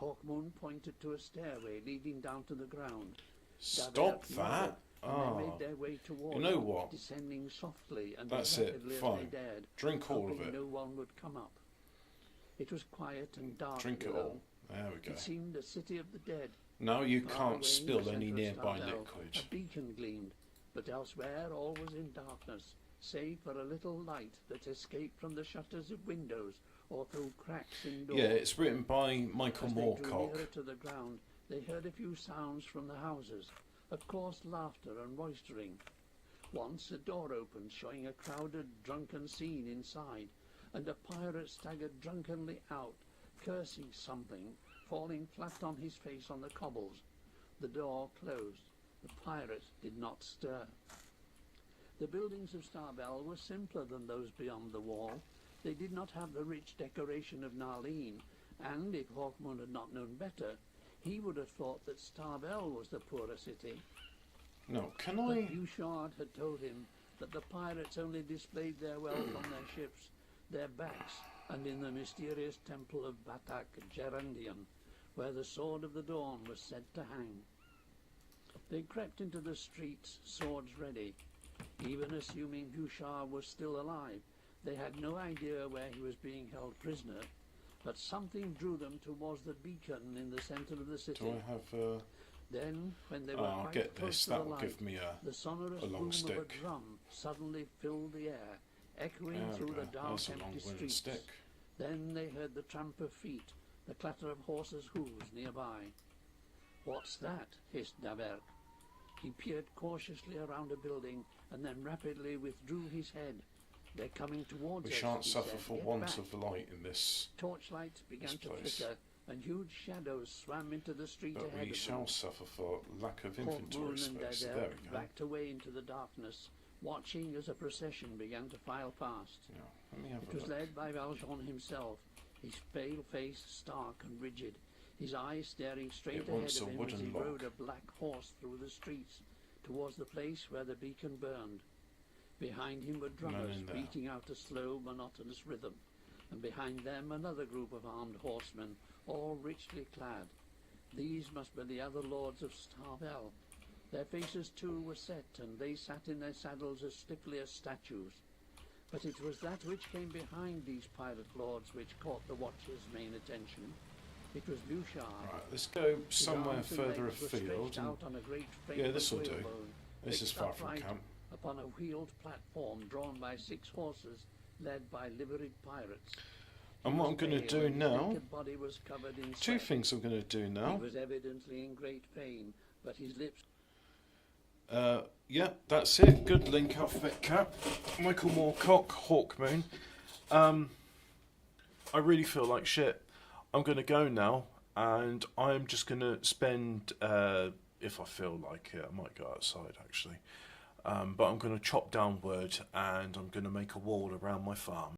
Hawkmoon pointed to a stairway leading down to the ground. Stop Daberk that. nodded, and Ah, they made their way toward you know it, what? descending softly and That's as it, rapidly as fine. they dared, Drink all of hoping it. no one would come up. It was quiet and dark Drink it below. all. There we go. It seemed a city of the dead. Now you Far away can't in the spill any centre of nearby Starvel, liquid. A beacon gleamed, but elsewhere all was in darkness, save for a little light that escaped from the shutters of windows or through cracks in doors. Yeah, it's written by Michael As they drew Moorcock. nearer to the ground, they heard a few sounds from the houses, of course laughter and roistering. Once a door opened, showing a crowded, drunken scene inside, and a pirate staggered drunkenly out, cursing something, falling flat on his face on the cobbles. The door closed. The pirate did not stir. The buildings of Starvel were simpler than those beyond the wall. They did not have the rich decoration of Narleen, and if Hawkmoon had not known better, he would have thought that Starvel was the poorer city. No, can But I... Bouchard had told him that the pirates only displayed their wealth on their ships, their backs, and in the mysterious temple of Batak Gerandian, where the sword of the dawn was said to hang. They crept into the streets, swords ready. Even assuming Bouchard was still alive, they had no idea where he was being held prisoner, but something drew them towards the beacon in the centre of the city. Do I have... Then, when they were I'll quite get close this. to That the will light, give me the sonorous a long boom of stick. a drum suddenly filled the air, echoing There we through go. the dark, That's a empty long-winded streets. stick. Then they heard the tramp of feet, the clatter of horses' hooves nearby. "What's that?" hissed Daberk. He peered cautiously around a building and then rapidly withdrew his head. They're coming towards We us, shan't he suffer said. for Get want back. of light in this. Torchlights began to place. flicker, and huge shadows swam into the street But ahead we of shall them. suffer for lack of Hawk inventory Moon and space. Daredevil There we go. backed away into the darkness, watching as a procession began to file past. Yeah, let me have It a was look. led by Valjean himself, his pale face stark and rigid, his eyes staring straight It ahead wants of a him as he wooden lock. rode a black horse through the streets towards the place where the beacon burned. Behind him were drummers in there. beating out a slow, monotonous rhythm, and behind them another group of armed horsemen, all richly clad. These must be the other lords of Starvel. Their faces too were set, and they sat in their saddles as stiffly as statues. But it was that which came behind these pirate lords which caught the watcher's main attention. It was Bouchard. Right, let's go His somewhere arms and further legs were afield. stretched And out on a great frame yeah, of this'll do. whalebone, This is fixed far from upright camp. upon a wheeled platform drawn by 6 horses, led by liveried pirates. And what I'm going to Pale, do and his now, naked body was covered in two sweat. things I'm going to do He now. was evidently in great pain, but his lips. Yeah, that's it. Good link alphabet cap. Michael Moorcock, Hawkmoon. I really feel like shit. I'm going to go now, and I'm just going to spend, if I feel like it, I might go outside actually. But I'm going to chop down wood, and I'm going to make a wall around my farm.